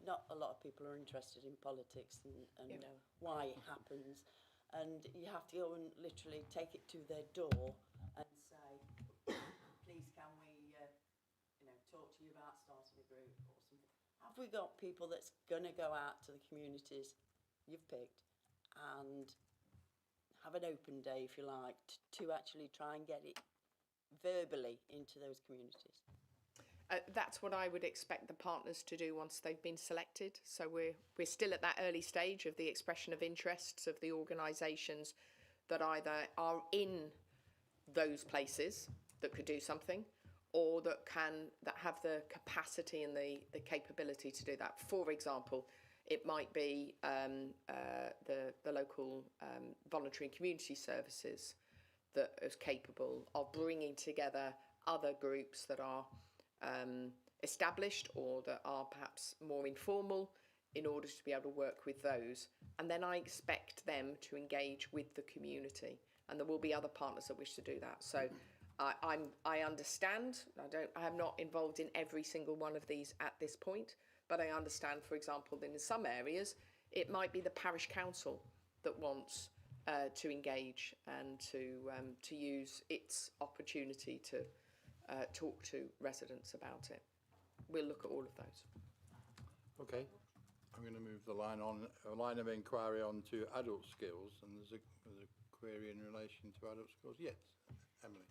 Not a lot of people are interested in politics and Yeah. Why it happens, and you have to go and literally take it to their door and say, please can we talk to you about starting a group or something. Have we got people that's going to go out to the communities you've picked and have an open day, if you like, to actually try and get it verbally into those communities? That's what I would expect the partners to do once they've been selected. So we're still at that early stage of the expression of interests of the organisations that either are in those places that could do something, or that have the capacity and the capability to do that. For example, it might be the local voluntary and community services that is capable of bringing together other groups that are established or that are perhaps more informal in order to be able to work with those. And then I expect them to engage with the community, and there will be other partners that wish to do that. So I understand. I am not involved in every single one of these at this point, but I understand, for example, that in some areas it might be the parish council that wants to engage and to use its opportunity to talk to residents about it. We'll look at all of those. Okay, I'm going to move the line of inquiry on to adult skills, and there's a query in relation to adult skills. Yes, Emily.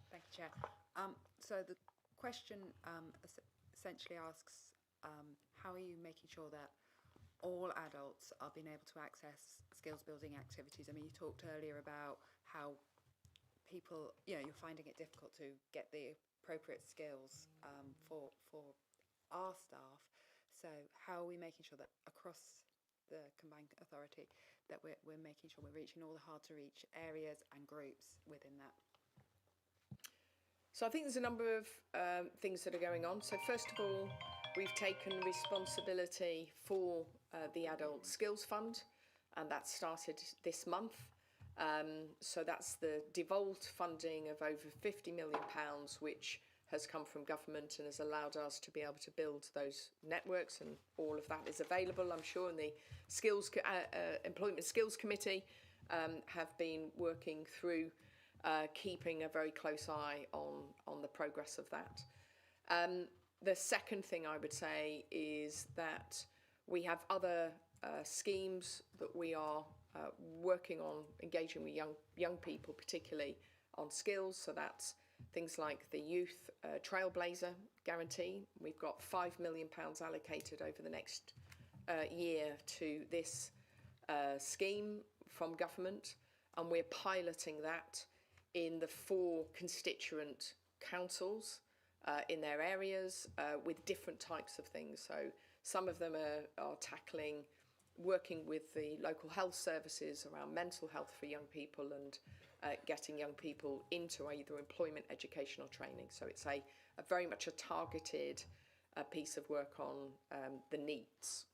Thank you, Chair. So the question essentially asks, how are you making sure that all adults are being able to access skills building activities? I mean, you talked earlier about how people, you're finding it difficult to get the appropriate skills for our staff. So how are we making sure that across the combined authority that we're making sure we're reaching all the hard to reach areas and groups within that? So I think there's a number of things that are going on. So first of all, we've taken responsibility for the Adult Skills Fund, and that started this month. So that's the devolved funding of over £50 million, which has come from government and has allowed us to be able to build those networks, and all of that is available, I'm sure, and the Employment Skills Committee have been working through keeping a very close eye on the progress of that. The second thing I would say is that we have other schemes that we are working on, engaging with young people, particularly on skills. So that's things like the Youth Trailblazer Guarantee. We've got £5 million allocated over the next year to this scheme from government, and we're piloting that in the 4 constituent councils in their areas with different types of things. So some of them are tackling working with the local health services around mental health for young people and getting young people into either employment, education or training. So it's a very much a targeted piece of work on the needs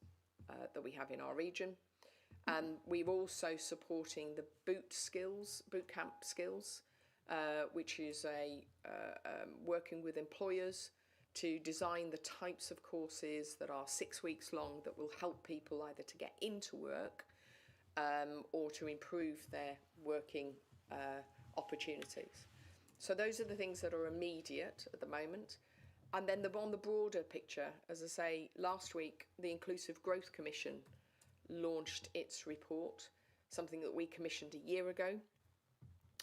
that we have in our region. And we're also supporting the boot camp skills, which is working with employers to design the types of courses that are 6 weeks long that will help people either to get into work or to improve their working opportunities. So those are the things that are immediate at the moment. And then on the broader picture, as I say, last week the Inclusive Growth Commission launched its report, something that we commissioned a year ago.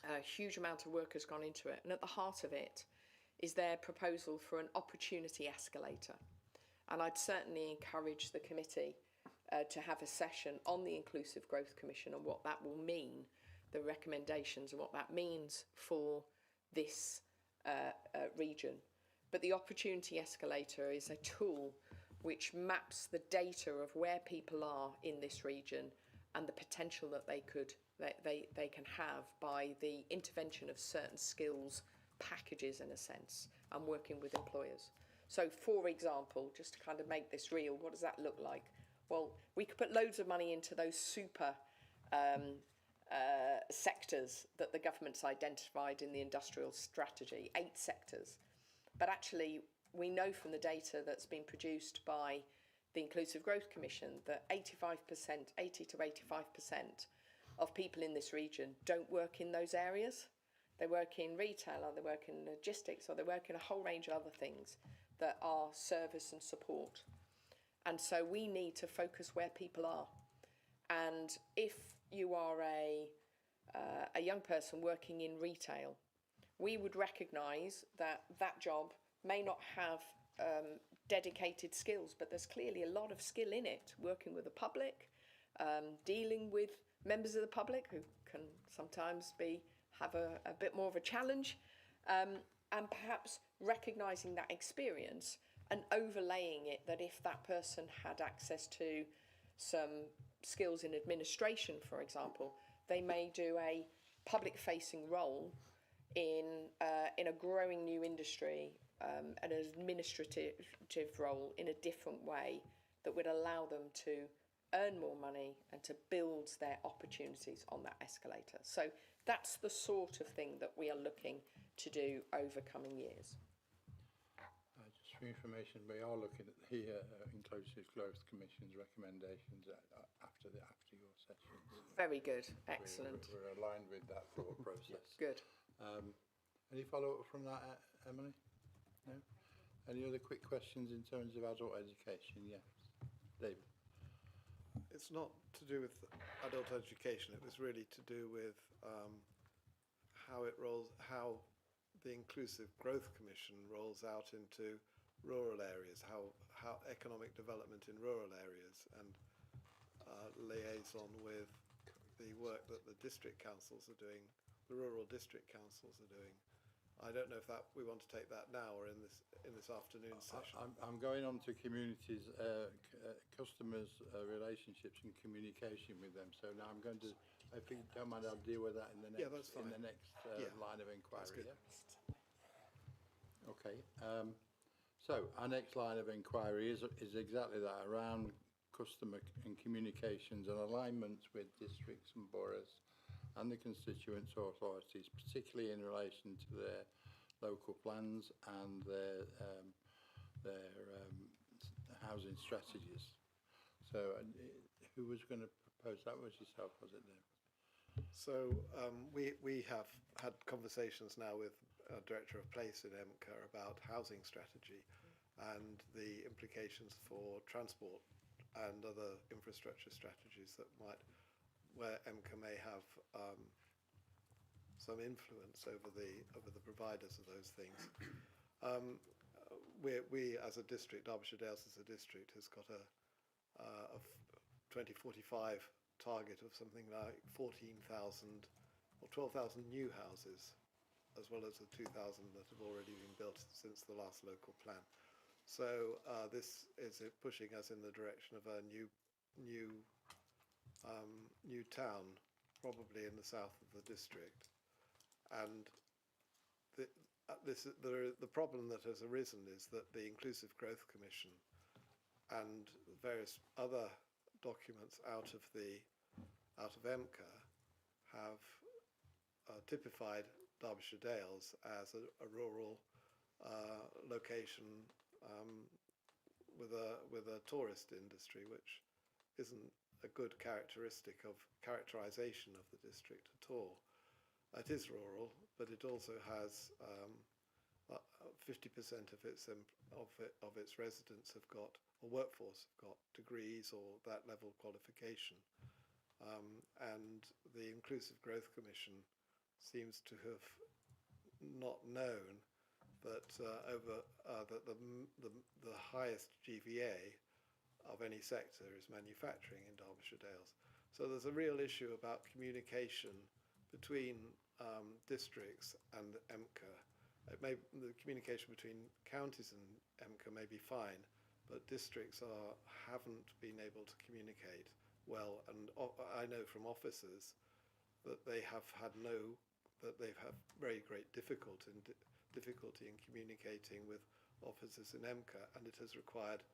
A huge amount of work has gone into it, and at the heart of it is their proposal for an opportunity escalator. And I'd certainly encourage the committee to have a session on the Inclusive Growth Commission and what that will mean, the recommendations and what that means for this region. But the opportunity escalator is a tool which maps the data of where people are in this region and the potential that they can have by the intervention of certain skills packages, in a sense, and working with employers. So, for example, just to kind of make this real, what does that look like? Well, we could put loads of money into those super sectors that the government's identified in the industrial strategy, 8 sectors. But actually, we know from the data that's been produced by the Inclusive Growth Commission that 80 to 85% of people in this region don't work in those areas. They work in retail, or they work in logistics, or they work in a whole range of other things that are service and support. And so we need to focus where people are. And if you are a young person working in retail, we would recognise that that job may not have dedicated skills, but there's clearly a lot of skill in it, working with the public, dealing with members of the public who can sometimes have a bit more of a challenge, and perhaps recognising that experience and overlaying it that if that person had access to some skills in administration, for example, they may do a public-facing role in a growing new industry, an administrative role in a different way that would allow them to earn more money and to build their opportunities on that escalator. So that's the sort of thing that we are looking to do over coming years. Just for information, we are looking at the Inclusive Growth Commission's recommendations after your session. Very good, excellent. We're aligned with that thought process. Good. Any follow-up from that, Emily? No? Any other quick questions in terms of adult education? Yes. David? It's not to do with adult education. It was really to do with how the Inclusive Growth Commission rolls out into rural areas, how economic development in rural areas, and liaison with the work that the district councils are doing, the rural district councils are doing. I don't know if that we want to take that now or in this afternoon session. I'm going on to communities, customers' relationships and communication with them. So now I'm going to, if you don't mind, I'll deal with that in the next, that's fine. in the next line of inquiry. Yeah? Okay. So our next line of inquiry is exactly that, around customer and communications and alignments with districts and boroughs and the constituent authorities, particularly in relation to their local plans and their housing strategies. So who was going to propose that? Was yourself, was it, Dave? So we have had conversations now with Director of Place in EMCCA about housing strategy and the implications for transport and other infrastructure strategies that where EMCCA may have some influence over the providers of those things. We as a district, Derbyshire Dales as a district, has got a 2045 target of something like 14,000 or 12,000 new houses, as well as the 2,000 that have already been built since the last local plan. So this is pushing us in the direction of a new town, probably in the south of the district. And the problem that has arisen is that the Inclusive Growth Commission and various other documents out of EMCCA have typified Derbyshire Dales as a rural location with a tourist industry, which isn't a good characterization of the district at all. It is rural, but it also has 50% of its residents have got, or workforce have got, degrees or that level qualification. And the Inclusive Growth Commission seems to have not known that that the highest GVA of any sector is manufacturing in Derbyshire Dales. So there's a real issue about communication between districts and EMCCA. The communication between counties and EMCCA may be fine, but districts haven't been able to communicate well. And I know from officers that they've had very great difficulty in communicating with officers in EMCCA, and it has required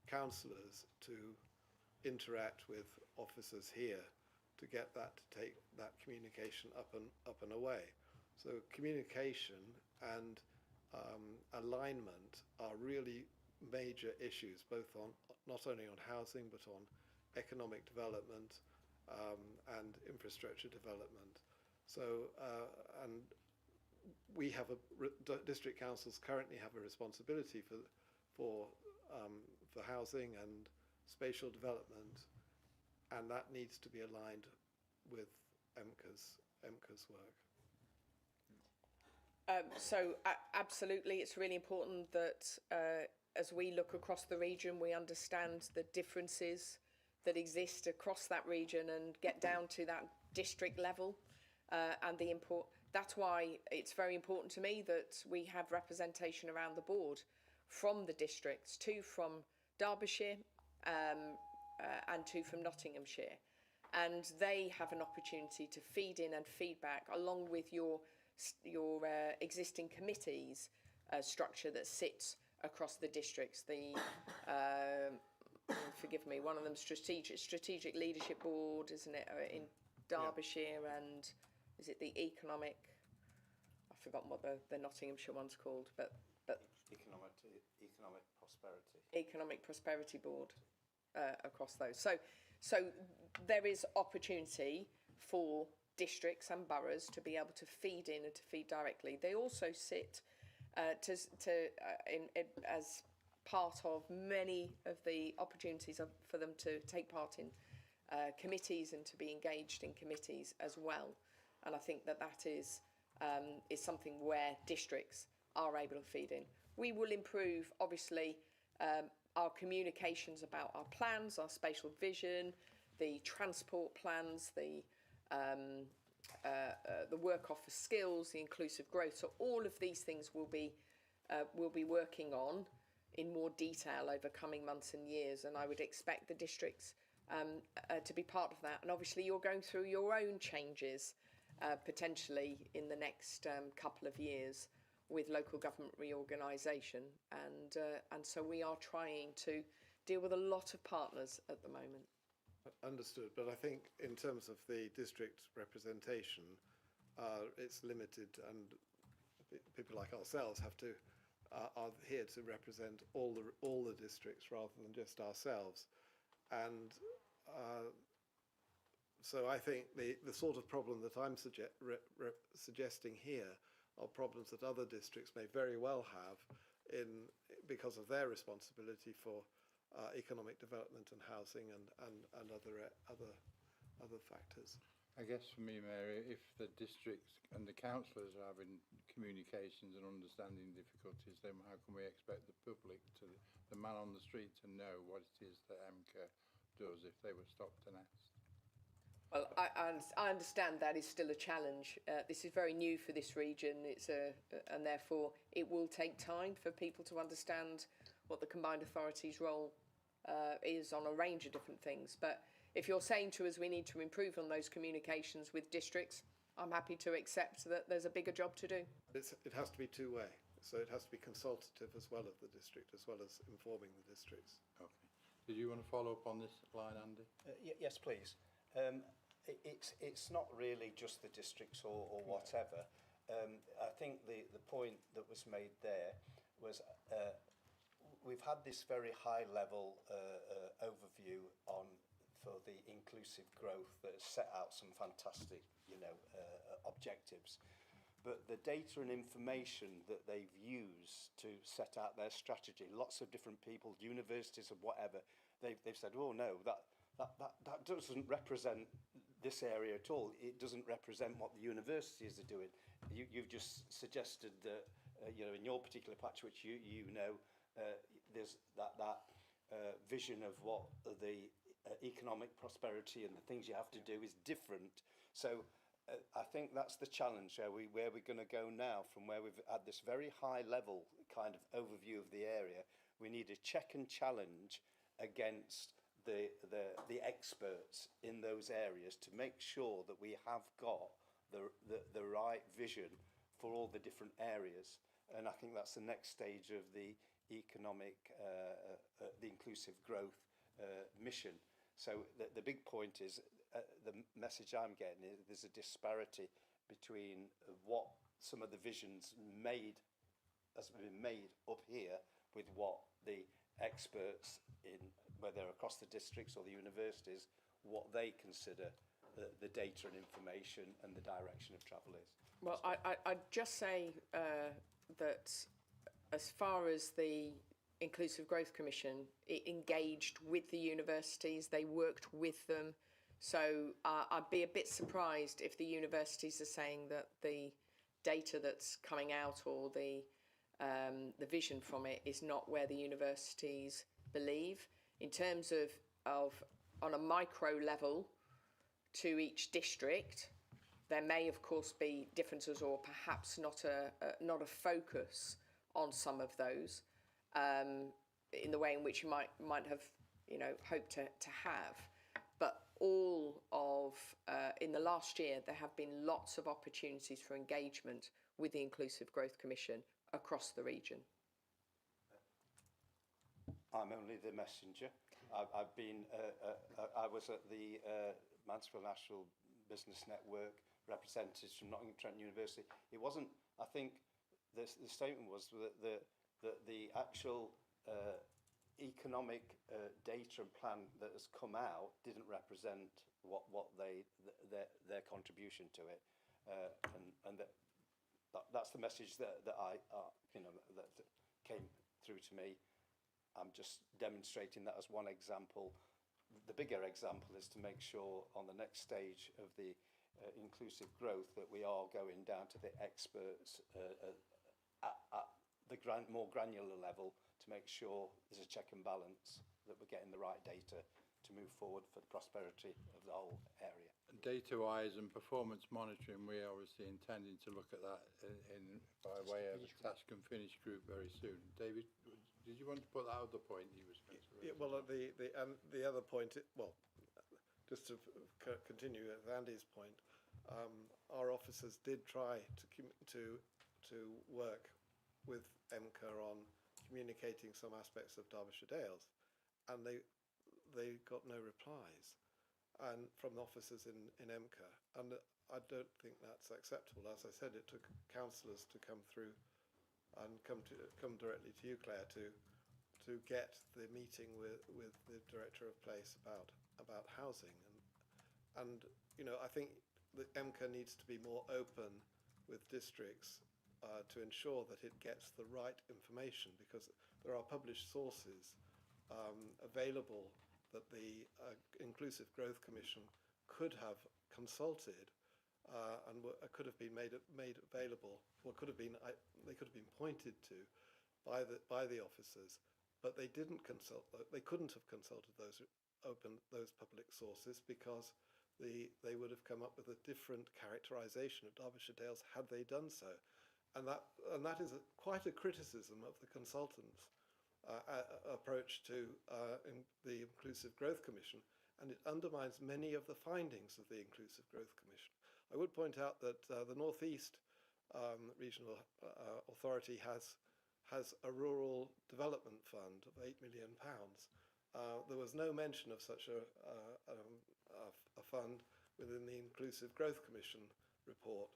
councillors to interact with officers here to get that to take that communication up and away. So communication and alignment are really major issues, both on not only on housing but on economic development and infrastructure development. So and we have district councils currently have a responsibility for housing and spatial development, and that needs to be aligned with EMCCA's work. Absolutely, it's really important that as we look across the region, we understand the differences that exist across that region and get down to that district level. And that's why it's very important to me that we have representation around the board from the districts, two from Derbyshire and two from Nottinghamshire. And they have an opportunity to feed in and feedback along with your existing committees structure that sits across the districts. Forgive me, one of them strategic leadership board, isn't it, in Derbyshire, and is it the economic? I've forgotten what the Nottinghamshire one's called, but economic prosperity board across those. So there is opportunity for districts and boroughs to be able to feed in and to feed directly. They also sit as part of many of the opportunities for them to take part in committees and to be engaged in committees as well. And I think that is something where districts are able to feed in. We will improve, obviously, our communications about our plans, our spatial vision, the transport plans, the work offer skills, the inclusive growth. So all of these things we'll be working on in more detail over coming months and years, and I would expect the districts to be part of that. And obviously you're going through your own changes potentially in the next couple of years with local government reorganisation, and so we are trying to deal with a lot of partners at the moment. Understood, but I think in terms of the district representation, it's limited, and people like ourselves have to are here to represent all the districts rather than just ourselves, and so I think the sort of problem that I'm suggesting here are problems that other districts may very well have because of their responsibility for economic development and housing and other factors. I guess for me, Mary, if the districts and the councillors are having communications and understanding difficulties, then how can we expect the public, the man on the street, to know what it is that EMCCA does if they were stopped and asked? Well, I understand that is still a challenge. This is very new for this region. And therefore it will take time for people to understand what the combined authority's role is on a range of different things. But if you're saying to us we need to improve on those communications with districts, I'm happy to accept that there's a bigger job to do. It has to be two-way, so it has to be consultative as well of the district, as well as informing the districts. Okay. Did you want to follow up on this line, Andy? Yes, please. It's not really just the districts or whatever. I think the point that was made there was we've had this very high level overview for the inclusive growth that has set out some fantastic objectives, but the data and information that they've used to set out their strategy, lots of different people, universities and whatever, they've said, oh no, that doesn't represent this area at all. It doesn't represent what the universities are doing. You've just suggested that in your particular patch, which you know, there's that vision of what the economic prosperity and the things you have to do is different. So I think that's the challenge. Where we're going to go now, from where we've had this very high level kind of overview of the area, we need a check and challenge against the experts in those areas to make sure that we have got the right vision for all the different areas. And I think that's the next stage of the economic, the inclusive growth mission. So the big point is, the message I'm getting is there's a disparity between what some of the visions has been made up here with what the experts in, whether across the districts or the universities, what they consider the data and information and the direction of travel is. Well, I'd just say that as far as the Inclusive Growth Commission, it engaged with the universities, they worked with them. So I'd be a bit surprised if the universities are saying that the data that's coming out or the vision from it is not where the universities believe. In terms of on a micro level to each district, there may of course be differences or perhaps not a focus on some of those in the way in which you might have hoped to have. But all of in the last year there have been lots of opportunities for engagement with the Inclusive Growth Commission across the region. I'm only the messenger. I've been. I was at the Mansfield National Business Network, representatives from Nottingham Trent University. It wasn't. I think the statement was that the actual economic data and plan that has come out didn't represent what their contribution to it, and that's the message that I that came through to me. I'm just demonstrating that as one example. The bigger example is to make sure on the next stage of the inclusive growth that we are going down to the experts at the more granular level to make sure there's a check and balance, that we're getting the right data to move forward for the prosperity of the whole area. Data-wise and performance monitoring, we're obviously intending to look at that by way of a task and finish group very soon. David, did you want to put that other point you was going to raise? Yeah, well, the other point, just to continue with Andy's point, our officers did try to work with EMCCA on communicating some aspects of Derbyshire Dales, and they got no replies, and from the officers in EMCCA, and I don't think that's acceptable. As I said, it took councillors to come through and come directly to you, Claire, to get the meeting with the Director of Place about housing, and you know, I think that EMCCA needs to be more open with districts to ensure that it gets the right information, because there are published sources available that the Inclusive Growth Commission could have consulted and could have been made available, or they could have been pointed to by the officers, but they didn't consult. They couldn't have consulted those public sources, because they would have come up with a different characterisation of Derbyshire Dales had they done so, and that is quite a criticism of the consultants' approach to the Inclusive Growth Commission, and it undermines many of the findings of the Inclusive Growth Commission. I would point out that the North East Regional Authority has a rural development fund of £8 million. There was no mention of such a fund within the Inclusive Growth Commission report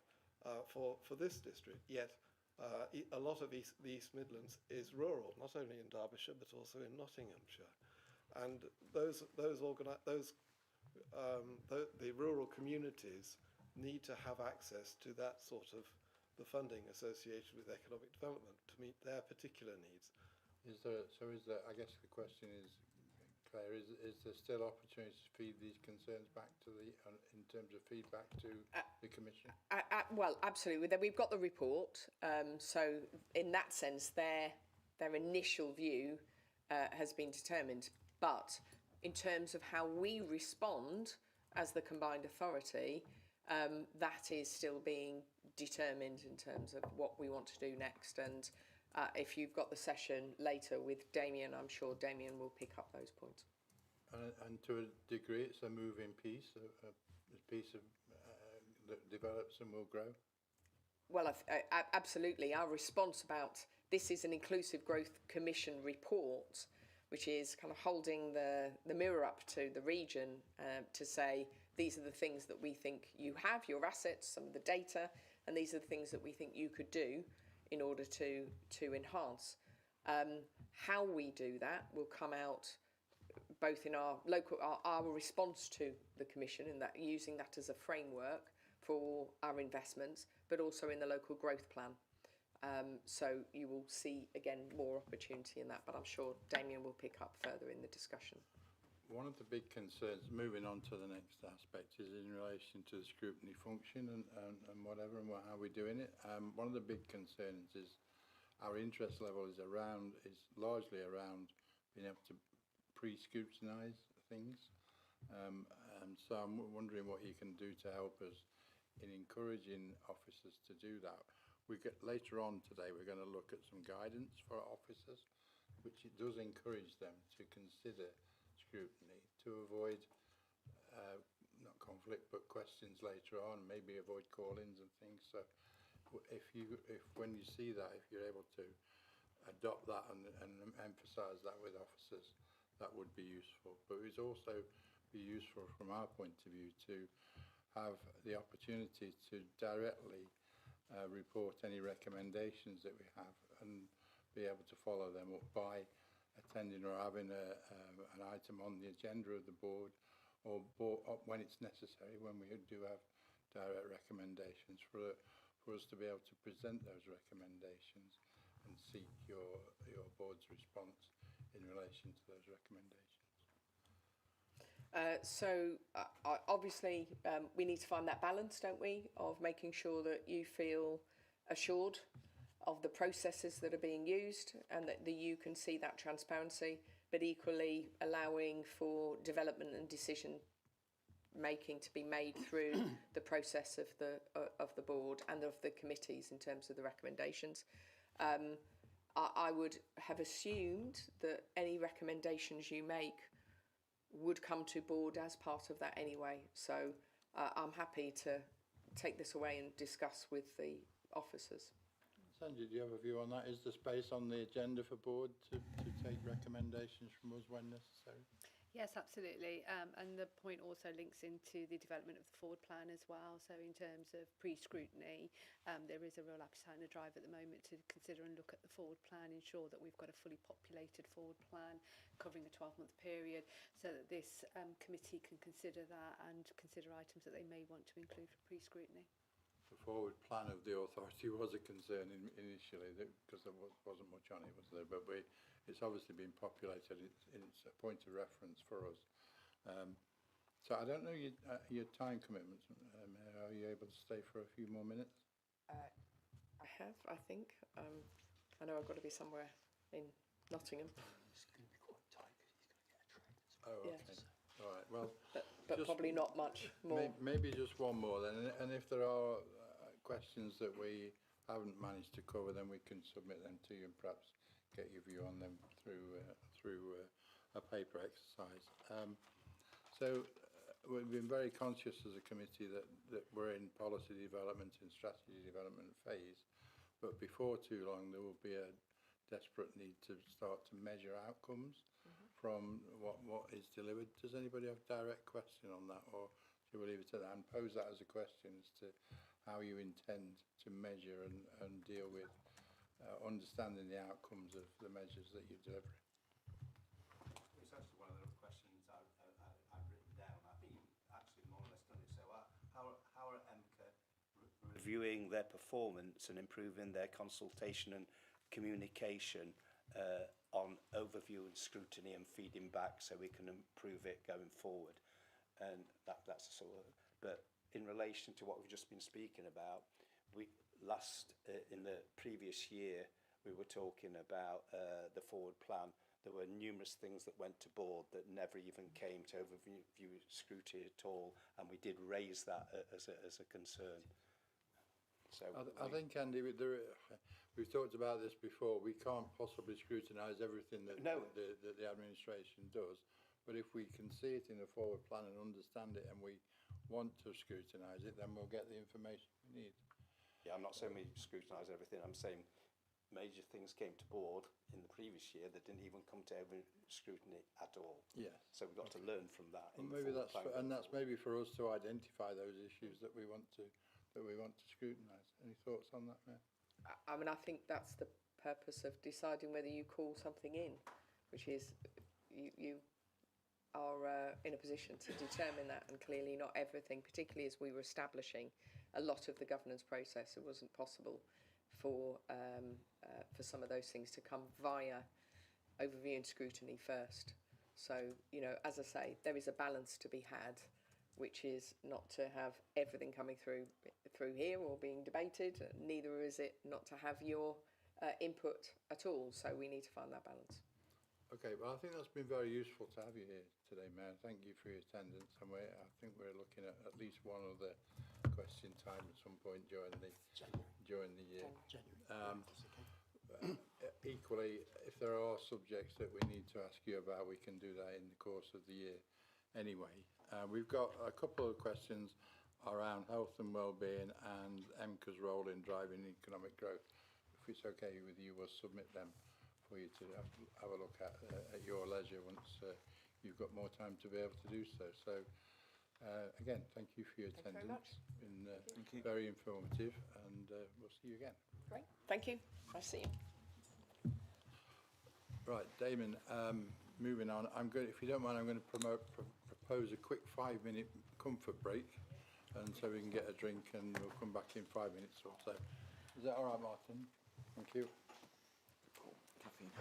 for this district, yet a lot of the East Midlands is rural, not only in Derbyshire but also in Nottinghamshire, and the rural communities need to have access to that sort of the funding associated with economic development to meet their particular needs. Is there, I guess the question is, Claire, is there still opportunity to feed these concerns back to in terms of feedback to the Commission? Well, absolutely. We've got the report, so in that sense, their initial view has been determined. But in terms of how we respond as the combined authority, that is still being determined in terms of what we want to do next. And if you've got the session later with Damien, I'm sure Damien will pick up those points. And to a degree, it's a moving piece, a piece of that develops and will grow. Well, absolutely. Our response about this is an Inclusive Growth Commission report, which is kind of holding the mirror up to the region to say, these are the things that we think you have, your assets, some of the data, and these are the things that we think you could do in order to enhance. How we do that will come out both in our response to the Commission, and that using that as a framework for our investments, but also in the local growth plan. So you will see again more opportunity in that, but I'm sure Damien will pick up further in the discussion. One of the big concerns, moving on to the next aspect, is in relation to the scrutiny function and whatever, and how we're doing it. One of the big concerns is our interest level is largely around being able to pre-scrutinise things. So I'm wondering what you can do to help us in encouraging officers to do that. Later on today, we're going to look at some guidance for officers, which it does encourage them to consider scrutiny to avoid not conflict but questions later on, maybe avoid call-ins and things. So if when you see that, if you're able to adopt that and emphasise that with officers, that would be useful. But it would also be useful from our point of view to have the opportunity to directly report any recommendations that we have and be able to follow them up by attending or having an item on the agenda of the board, or when it's necessary, when we do have direct recommendations, for us to be able to present those recommendations and seek your board's response in relation to those recommendations. Obviously, we need to find that balance, don't we, of making sure that you feel assured of the processes that are being used, and that you can see that transparency, but equally allowing for development and decision making to be made through the process of the board and of the committees in terms of the recommendations. I would have assumed that any recommendations you make would come to board as part of that anyway. So I'm happy to take this away and discuss with the officers. Sanjay, do you have a view on that? Is there space on the agenda for board to take recommendations from us when necessary? Yes, absolutely. And the point also links into the development of the forward plan as well. So in terms of pre-scrutiny, there is a real appetite and a drive at the moment to consider and look at the forward plan, ensure that we've got a fully populated forward plan covering a 12-month period, so that this committee can consider that and consider items that they may want to include for pre-scrutiny. The forward plan of the authority was a concern initially because there wasn't much on it, was there? But it's obviously been populated. It's a point of reference for us. So I don't know your time commitments. Mayor, are you able to stay for a few more minutes? I have, I think. I know I've got to be somewhere in Nottingham. It's going to be quite tight because he's going to get a train. Oh, okay. Yes. All right. Well, But probably not much more. Maybe just one more then. And if there are questions that we haven't managed to cover, then we can submit them to you and perhaps get your view on them through a paper exercise. We've been very conscious as a committee that we're in policy development and strategy development phase, but before too long there will be a desperate need to start to measure outcomes from what is delivered. Does anybody have a direct question on that, or should we leave it at that and pose that as a question as to how you intend to measure and deal with understanding the outcomes of the measures that you're delivering? It's actually one of the questions I've written down. I think you've actually more or less done it. So how are EMCCA reviewing their performance and improving their consultation and communication on overview and scrutiny and feeding back so we can improve it going forward? And that's a sort of, but in relation to what we've just been speaking about, in the previous year, we were talking about the forward plan. There were numerous things that went to board that never even came to overview scrutiny at all, and we did raise that as a concern. So I think, Andy, we've talked about this before. We can't possibly scrutinise everything that the administration does, but if we can see it in a forward plan and understand it, and we want to scrutinise it, then we'll get the information we need. Yeah, I'm not saying we scrutinise everything. I'm saying major things came to board in the previous year that didn't even come to scrutiny at all. Yes. So we've got to learn from that. Well, maybe that's maybe for us to identify those issues that we want to scrutinise. Any thoughts on that, Mayor? I mean, I think that's the purpose of deciding whether you call something in, which is you are in a position to determine that, and clearly not everything, particularly as we were establishing a lot of the governance process, it wasn't possible for some of those things to come via overview and scrutiny first. So, you know, as I say, there is a balance to be had, which is not to have everything coming through here or being debated, neither is it not to have your input at all. So we need to find that balance. Okay, well, I think that's been very useful to have you here today, Mayor. Thank you for your attendance, and I think we're looking at least one other question time at some point during the year. Equally, if there are subjects that we need to ask you about, we can do that in the course of the year anyway. We've got a couple of questions around health and wellbeing and EMCCA's role in driving economic growth. If it's okay with you, we'll submit them for you to have a look at your leisure once you've got more time to be able to do so. So again, thank you for your attendance. Been very informative, and we'll see you again. Great, thank you. I'll see you. Right, Damon. Moving on. If you don't mind, I'm going to propose a quick 5-minute comfort break, and so we can get a drink, and we'll come back in 5 minutes or so. Is that all right, Martin? Thank you. Caffeine.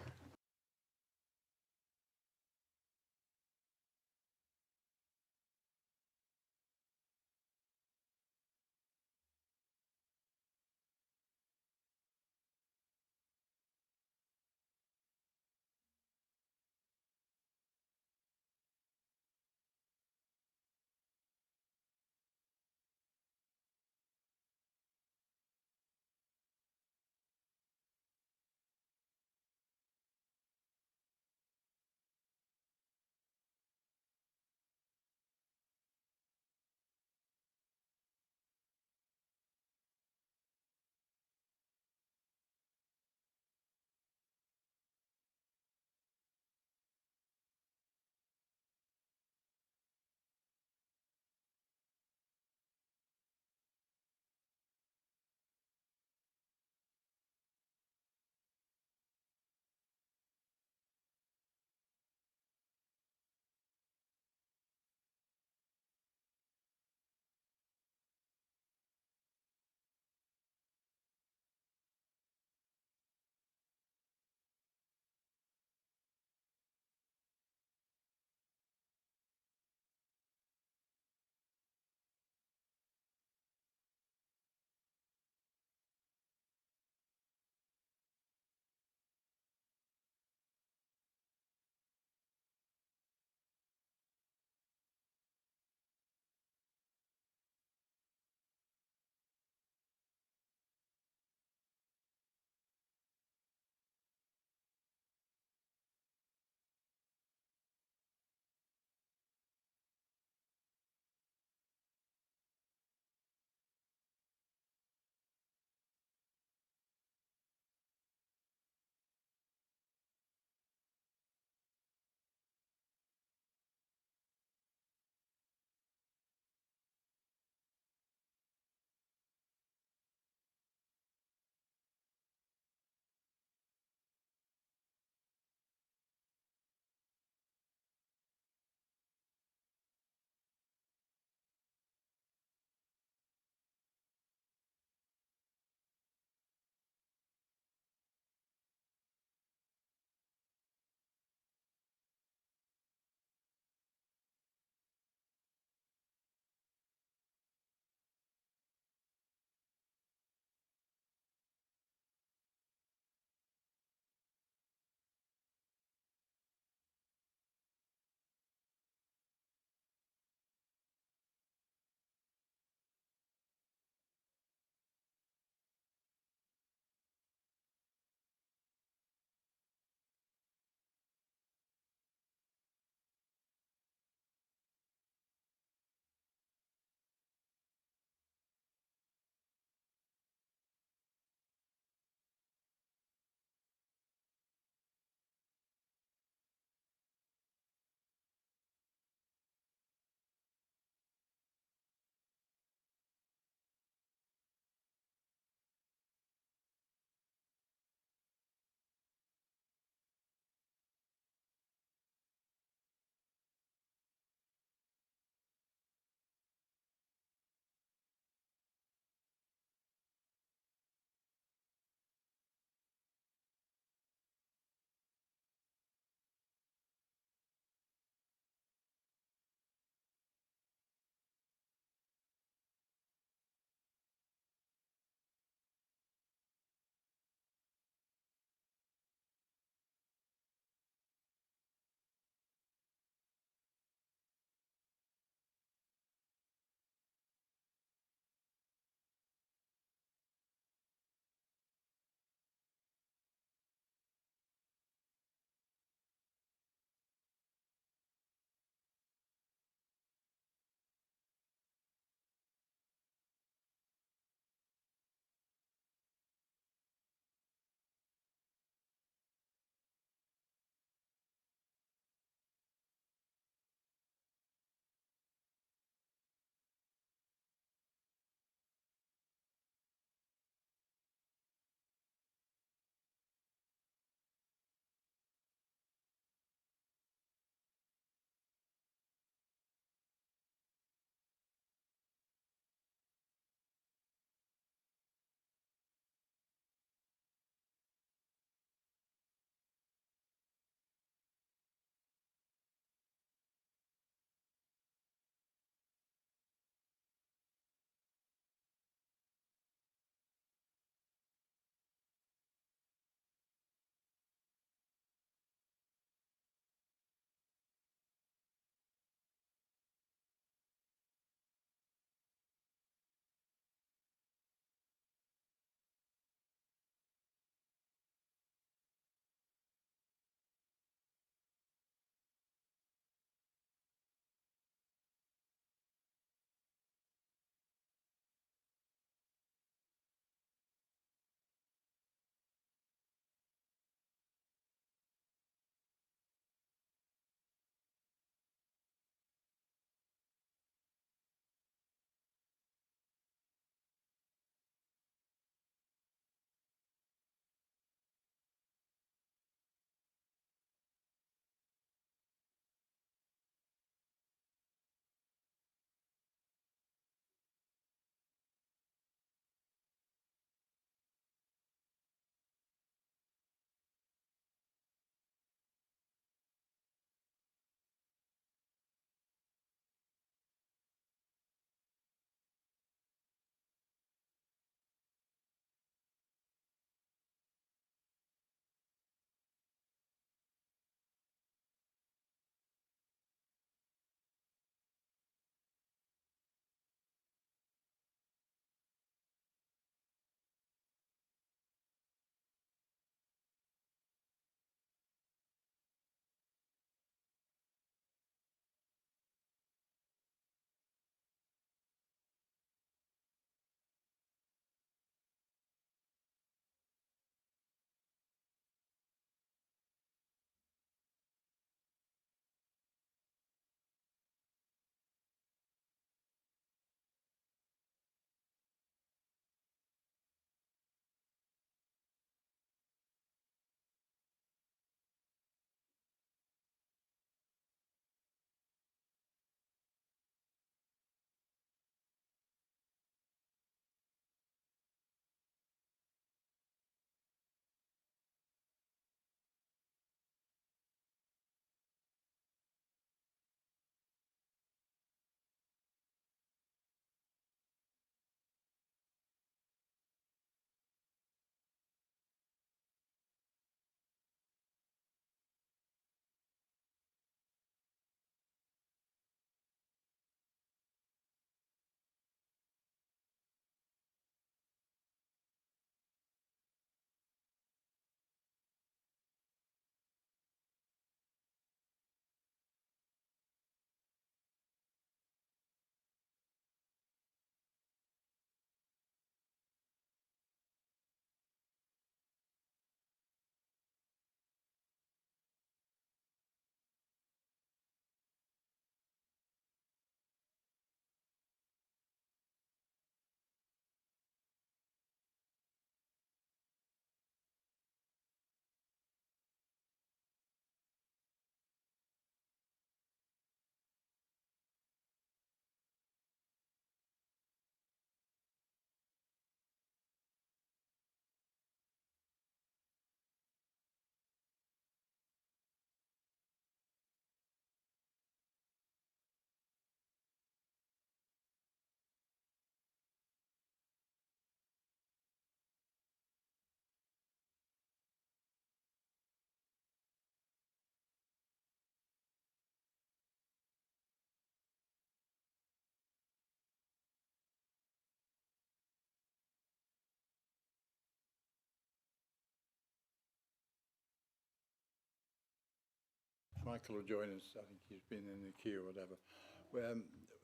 Michael will join us. I think he's been in the queue or whatever.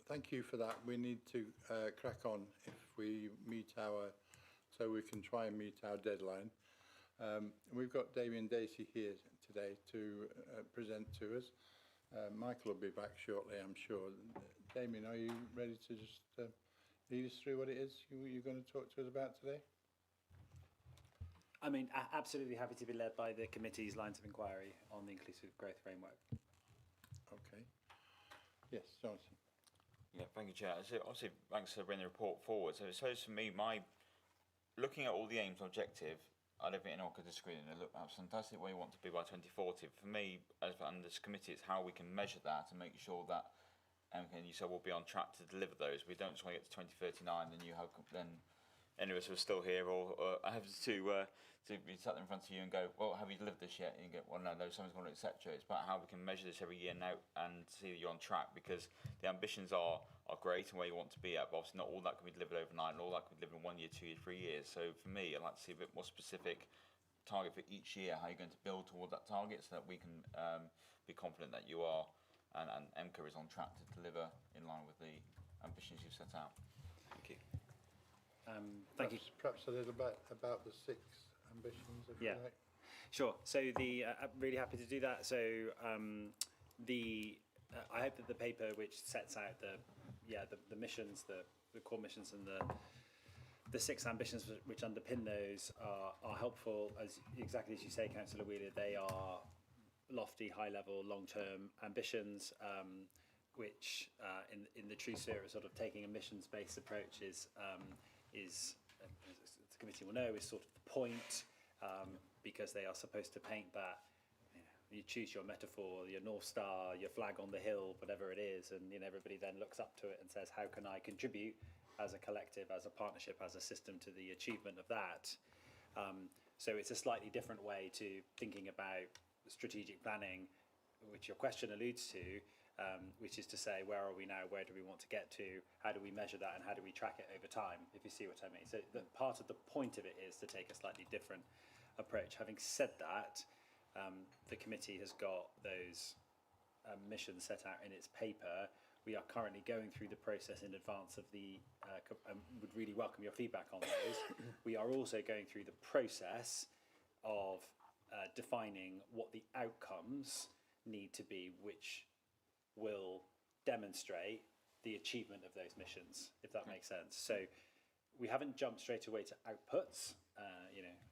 Thank you for that. We need to crack on if we meet so we can try and meet our deadline. We've got Damien Dacey here today to present to us. Michael will be back shortly, I'm sure. Damien, are you ready to just lead us through what it is you're going to talk to us about today? I mean, absolutely happy to be led by the committee's lines of inquiry on the Inclusive Growth Framework. Okay. Yes, Jonathan. Yeah, thank you, Chair. So obviously, thanks for bringing the report forward. So I suppose for me, looking at all the aims and objective, I don't think anyone could disagree. And look, that's fantastic where you want to be by 2040. For me, as under this committee, it's how we can measure that and make sure that, and you said we'll be on track to deliver those. We don't just want to get to 2039, then any of us who are still here, or I have to be sat in front of you and go, well, have you delivered this yet? And you go, well, no, someone's going to etc. It's about how we can measure this every year now and see that you're on track, because the ambitions are great and where you want to be at, but obviously not all that can be delivered overnight, and all that can be delivered in 1 year, 2 years, 3 years. So for me, I'd like to see a bit more specific target for each year, how you're going to build toward that target, so that we can be confident that you are, and EMCCA is on track to deliver in line with the ambitions you've set out. Thank you. Thank you. Perhaps a little bit about the 6 ambitions, if you like. Sure. So I'm really happy to do that. So I hope that the paper which sets out the missions, the core missions, and the 6 ambitions which underpin those are helpful. Exactly as you say, Councillor Wheeler, they are lofty, high-level, long-term ambitions, which in the true spirit of sort of taking a missions-based approach is as the committee will know, is sort of the point, because they are supposed to paint that, you choose your metaphor, your North Star, your flag on the hill, whatever it is, and everybody then looks up to it and says, how can I contribute as a collective, as a partnership, as a system to the achievement of that? So it's a slightly different way to thinking about strategic planning, which your question alludes to, which is to say, where are we now, where do we want to get to, how do we measure that, and how do we track it over time, if you see what I mean. So part of the point of it is to take a slightly different approach. Having said that, the committee has got those missions set out in its paper. We are currently going through the process in advance of would really welcome your feedback on those. We are also going through the process of defining what the outcomes need to be, which will demonstrate the achievement of those missions, if that makes sense. So we haven't jumped straight away to outputs.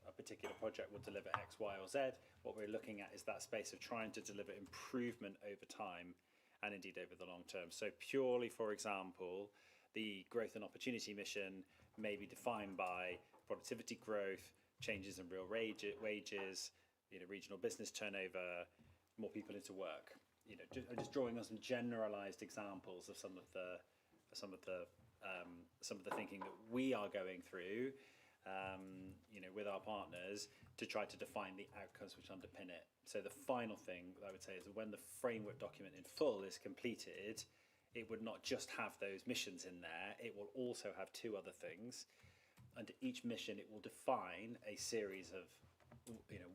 A particular project will deliver X, Y, or Z. What we're looking at is that space of trying to deliver improvement over time, and indeed over the long term. So purely, for example, the growth and opportunity mission may be defined by productivity growth, changes in real wages, regional business turnover, more people into work. Just drawing on some generalised examples of some of the thinking that we are going through, with our partners, to try to define the outcomes which underpin it. So the final thing I would say is that when the framework document in full is completed, it would not just have those missions in there, it will also have 2 other things. Under each mission, it will define a series of,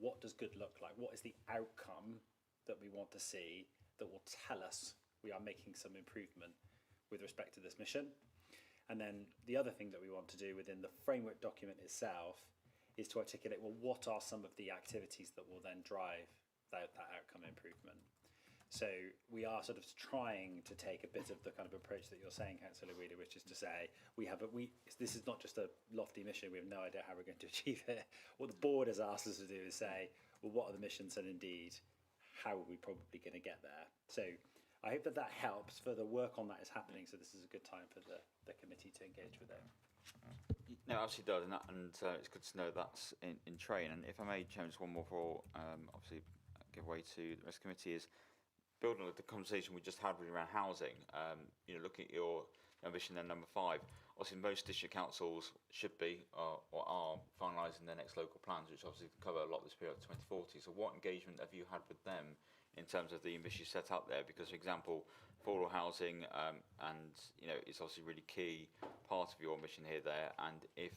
what does good look like? What is the outcome that we want to see that will tell us we are making some improvement with respect to this mission? And then the other thing that we want to do within the framework document itself is to articulate, well, what are some of the activities that will then drive that outcome improvement? So we are sort of trying to take a bit of the kind of approach that you're saying, Councillor Wheeler, which is to say, this is not just a lofty mission, we have no idea how we're going to achieve it. What the board has asked us to do is say, well, what are the missions, and indeed, how are we probably going to get there? So I hope that helps. Further work on that is happening, so this is a good time for the committee to engage with it. No, it absolutely does, and it's good to know that's in train. And if I may, Chairman, just one more for obviously give way to the rest of the committee, is building on the conversation we just had around housing. Looking at your ambition then, number 5. Obviously, most district councils should be or are finalising their next local plans, which obviously cover a lot of this period to 2040. So, what engagement have you had with them in terms of the ambitions set out there? Because, for example, affordable housing, and it's obviously a really key part of your mission here, there. And if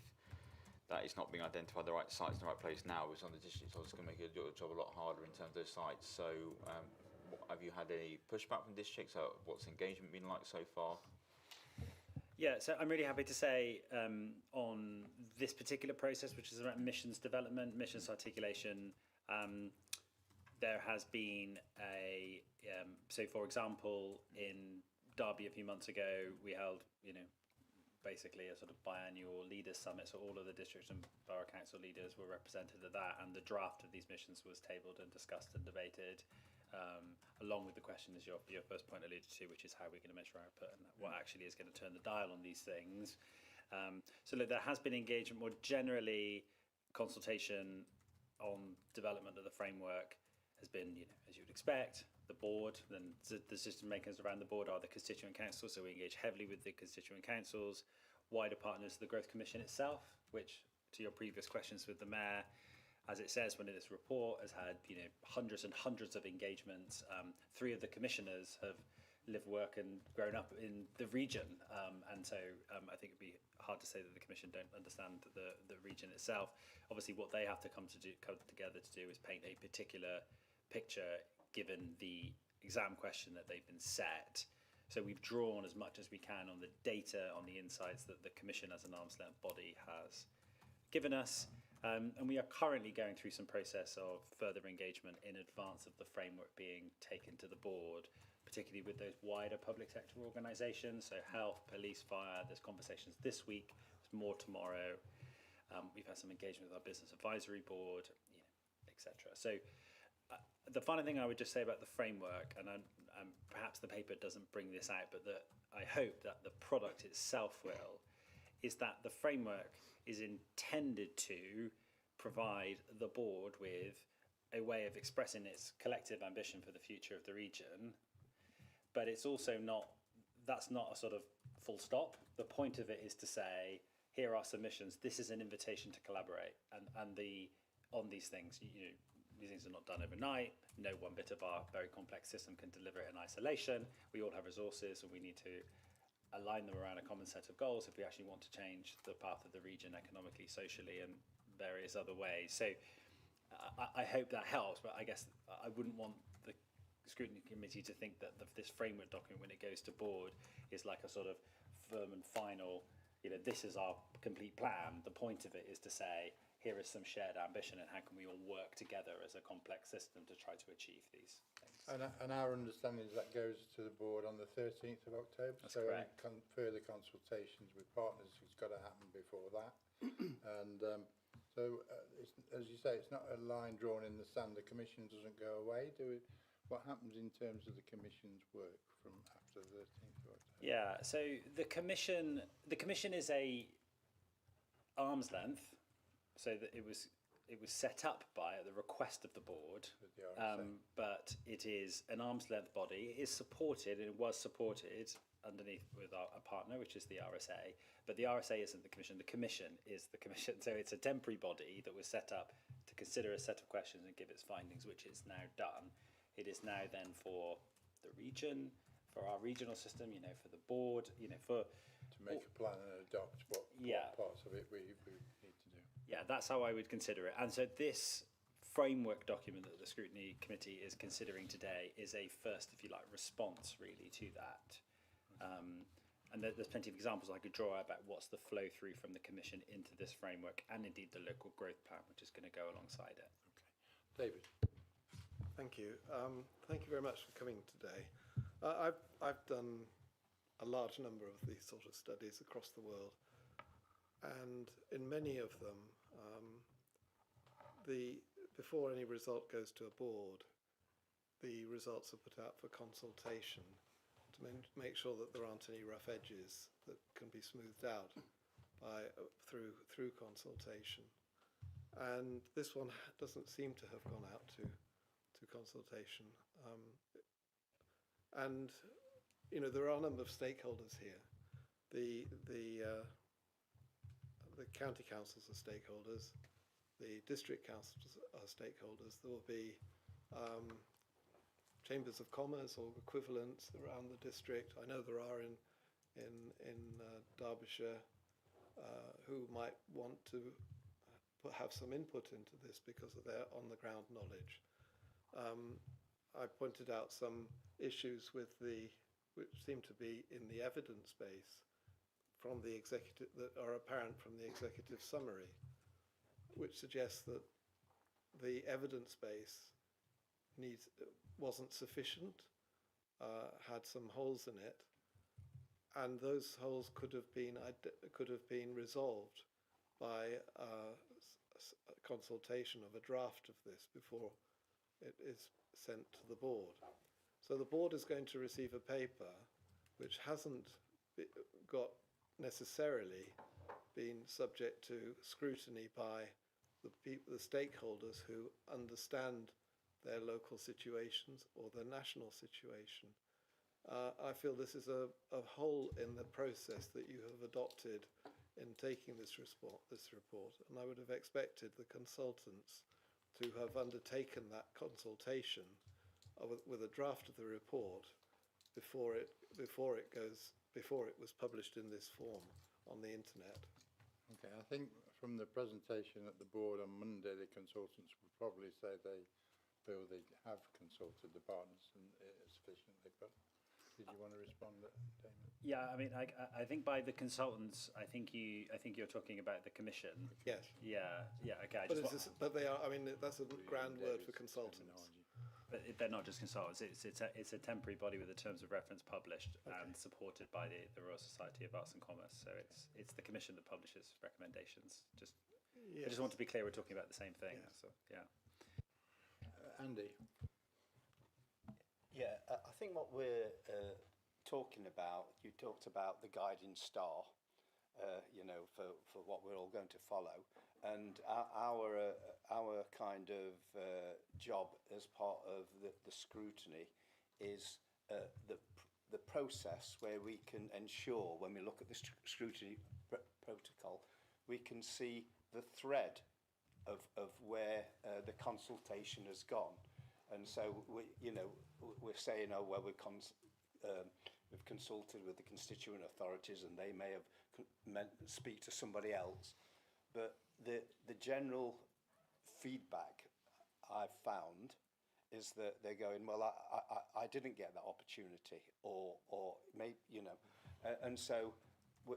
that is not being identified, the right sites in the right place now, which on the district, it's obviously going to make your job a lot harder in terms of those sites. So, have you had any pushback from districts? What's engagement been like so far? Yeah, so I'm really happy to say on this particular process, which is around missions development, missions articulation, there has been so for example, in Derby a few months ago, we held, basically a sort of biannual leaders summit. So all of the district and borough council leaders were represented at that, and the draft of these missions was tabled and discussed and debated, along with the question, as your first point alluded to, which is how we're going to measure output and what actually is going to turn the dial on these things. So look, there has been engagement more generally. Consultation on development of the framework has been, as you would expect. The board, then the decision makers around the board are the constituent councils, so we engage heavily with the constituent councils, wider partners, the Growth Commission itself, which, to your previous questions with the Mayor, as it says when in its report, has had hundreds and hundreds of engagements. 3 of the commissioners have lived, work and grown up in the region, and so I think it'd be hard to say that the Commission don't understand the region itself. Obviously, what they have to come together to do is paint a particular picture given the exam question that they've been set. So we've drawn as much as we can on the data, on the insights that the Commission as an arm's length body has given us. And we are currently going through some process of further engagement in advance of the framework being taken to the board, particularly with those wider public sector organisations, so health, police, fire. There's conversations this week, there's more tomorrow. We've had some engagement with our business advisory board, etc. So the final thing I would just say about the framework, and perhaps the paper doesn't bring this out, but that I hope that the product itself will, is that the framework is intended to provide the board with a way of expressing its collective ambition for the future of the region, but it's also not, that's not a sort of full stop. The point of it is to say, here are submissions, this is an invitation to collaborate, and on these things, these things are not done overnight. No one bit of our very complex system can deliver it in isolation. We all have resources, and we need to align them around a common set of goals if we actually want to change the path of the region economically, socially, and various other ways. So I hope that helps, but I guess I wouldn't want the Scrutiny Committee to think that this framework document, when it goes to board, is like a sort of firm and final, this is our complete plan. The point of it is to say, here is some shared ambition, and how can we all work together as a complex system to try to achieve these things. And our understanding is that goes to the board on the 13th of October. That's so correct. Any further consultations with partners has got to happen before that. And as you say, it's not a line drawn in the sand. The Commission doesn't go away. What happens in terms of the Commission's work from after the 13th of October? Yeah, so the Commission is a arm's length. So that it was set up by at the request of the board, but it is an arm's length body. It is supported, and it was supported underneath with a partner, which is the RSA. But the RSA isn't the Commission. The Commission is the Commission. So it's a temporary body that was set up to consider a set of questions and give its findings, which it's now done. It is now then for the region, for our regional system, for the board, for to make a plan and adopt what parts of it we need to do. Yeah, that's how I would consider it. And so this framework document that the Scrutiny Committee is considering today is a first, if you like, response really to that. And there's plenty of examples I could draw out about what's the flow through from the Commission into this framework, and indeed the local growth plan, which is going to go alongside it. Okay. David. Thank you. Thank you very much for coming today. I've done a large number of these sort of studies across the world, and in many of them, before any result goes to a board, the results are put out for consultation to make sure that there aren't any rough edges that can be smoothed out through consultation. And this one doesn't seem to have gone out to consultation. And there are a number of stakeholders here. The county councils are stakeholders, the district councils are stakeholders. There will be chambers of commerce or equivalents around the district. I know there are in Derbyshire who might want to have some input into this because of their on-the-ground knowledge. I pointed out some issues with which seem to be in the evidence base from the executive, that are apparent from the executive summary, which suggests that the evidence base wasn't sufficient, had some holes in it, and those holes could have been resolved by consultation of a draft of this before it is sent to the board. So the board is going to receive a paper which hasn't got necessarily been subject to scrutiny by the stakeholders who understand their local situations or their national situation. I feel this is a hole in the process that you have adopted in taking this report, and I would have expected the consultants to have undertaken that consultation with a draft of the report before it was published in this form on the internet. Okay, I think from the presentation at the board on Monday, the consultants would probably say they feel they have consulted the partners sufficiently, but did you want to respond, Damon? Yeah, I mean, I think by the consultants, I think you're talking about the commission. Yes. Yeah. Okay. But they are. I mean, that's a grand word for consultants. But they're not just consultants. It's a temporary body with the terms of reference published and supported by the Royal Society of Arts and Commerce. So it's the commission that publishes recommendations. I just want to be clear, we're talking about the same thing. Yeah. So yeah. Andy. Yeah, I think what we're talking about, you talked about the guiding star, for what we're all going to follow, and our kind of job as part of the scrutiny is the process where we can ensure, when we look at the scrutiny protocol, we can see the thread of where the consultation has gone. And so we're saying, we've consulted with the constituent authorities, and they may have speak to somebody else. But the general feedback I've found is that they're going, well, I didn't get that opportunity, or maybe, and so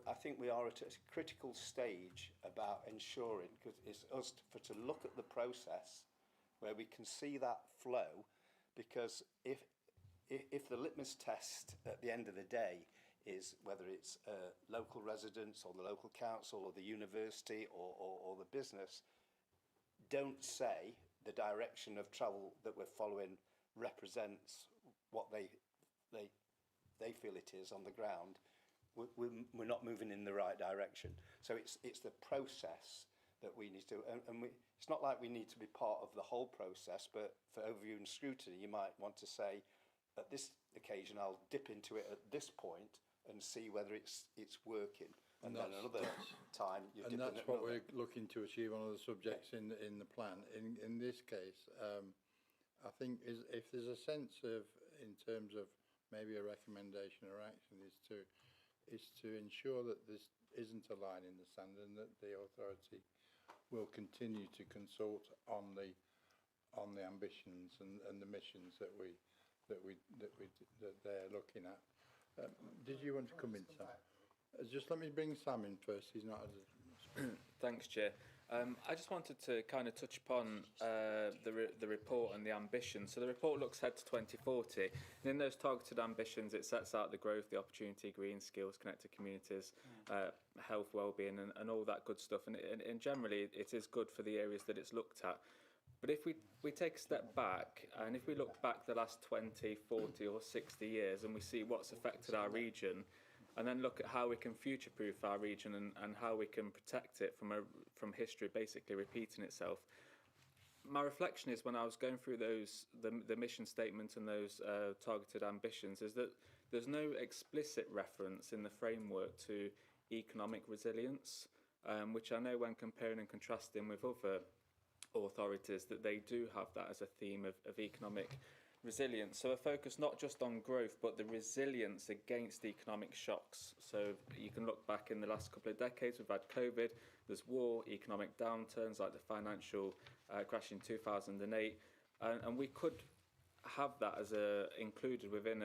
I think we are at a critical stage about ensuring, because it's us to look at the process where we can see that flow, because if the litmus test at the end of the day is whether it's local residents or the local council or the university or the business, don't say the direction of travel that we're following represents what they feel it is on the ground, we're not moving in the right direction. So it's the process that we need to, and it's not like we need to be part of the whole process, but for overview and scrutiny, you might want to say, at this occasion, I'll dip into it at this point and see whether it's working. And then another time, you dip in. And that's what we're looking to achieve on other subjects in the plan. In this case, I think if there's a sense of, in terms of maybe a recommendation or action, is to ensure that this isn't a line in the sand, and that the authority will continue to consult on the ambitions and the missions that they're looking at. Did you want to come in, Sam? Just let me bring Sam in first. He's not. Thanks, Chair. I just wanted to kind of touch upon the report and the ambition. So the report looks ahead to 2040, and in those targeted ambitions, it sets out the growth, the opportunity, green skills, connected communities, health, well-being, and all that good stuff. And generally, it is good for the areas that it's looked at. But if we take a step back, and if we look back the last 20, 40 or 60 years, and we see what's affected our region, and then look at how we can future-proof our region and how we can protect it from history basically repeating itself. My reflection is, when I was going through the mission statement and those targeted ambitions, is that there's no explicit reference in the framework to economic resilience, which I know when comparing and contrasting with other authorities that they do have that as a theme of economic resilience. So a focus not just on growth, but the resilience against economic shocks. So you can look back in the last couple of decades, we've had COVID, there's war, economic downturns like the financial crash in 2008, and we could have that as included within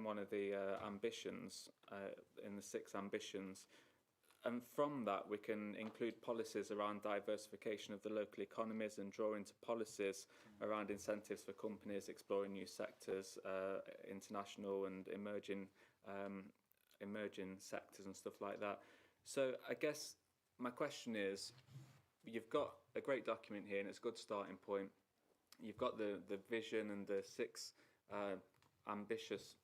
one of the ambitions in the 6 ambitions, and from that we can include policies around diversification of the local economies and draw into policies around incentives for companies exploring new sectors, international and emerging sectors and stuff like that. So I guess my question is, you've got a great document here and it's a good starting point. You've got the vision and the 6 ambitious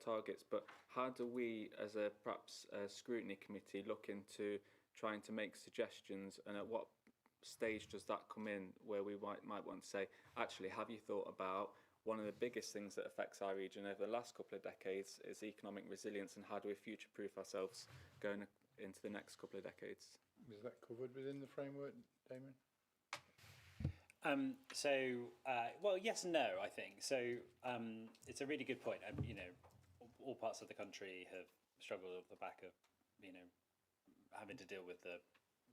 targets, but how do we as a perhaps a scrutiny committee look into trying to make suggestions, and at what stage does that come in where we might want to say, actually, have you thought about one of the biggest things that affects our region over the last couple of decades is economic resilience, and how do we future-proof ourselves going into the next couple of decades? Is that covered within the framework, Damon? Well, yes and no, I think. So it's a really good point. You know, all parts of the country have struggled off the back of, you know, having to deal with the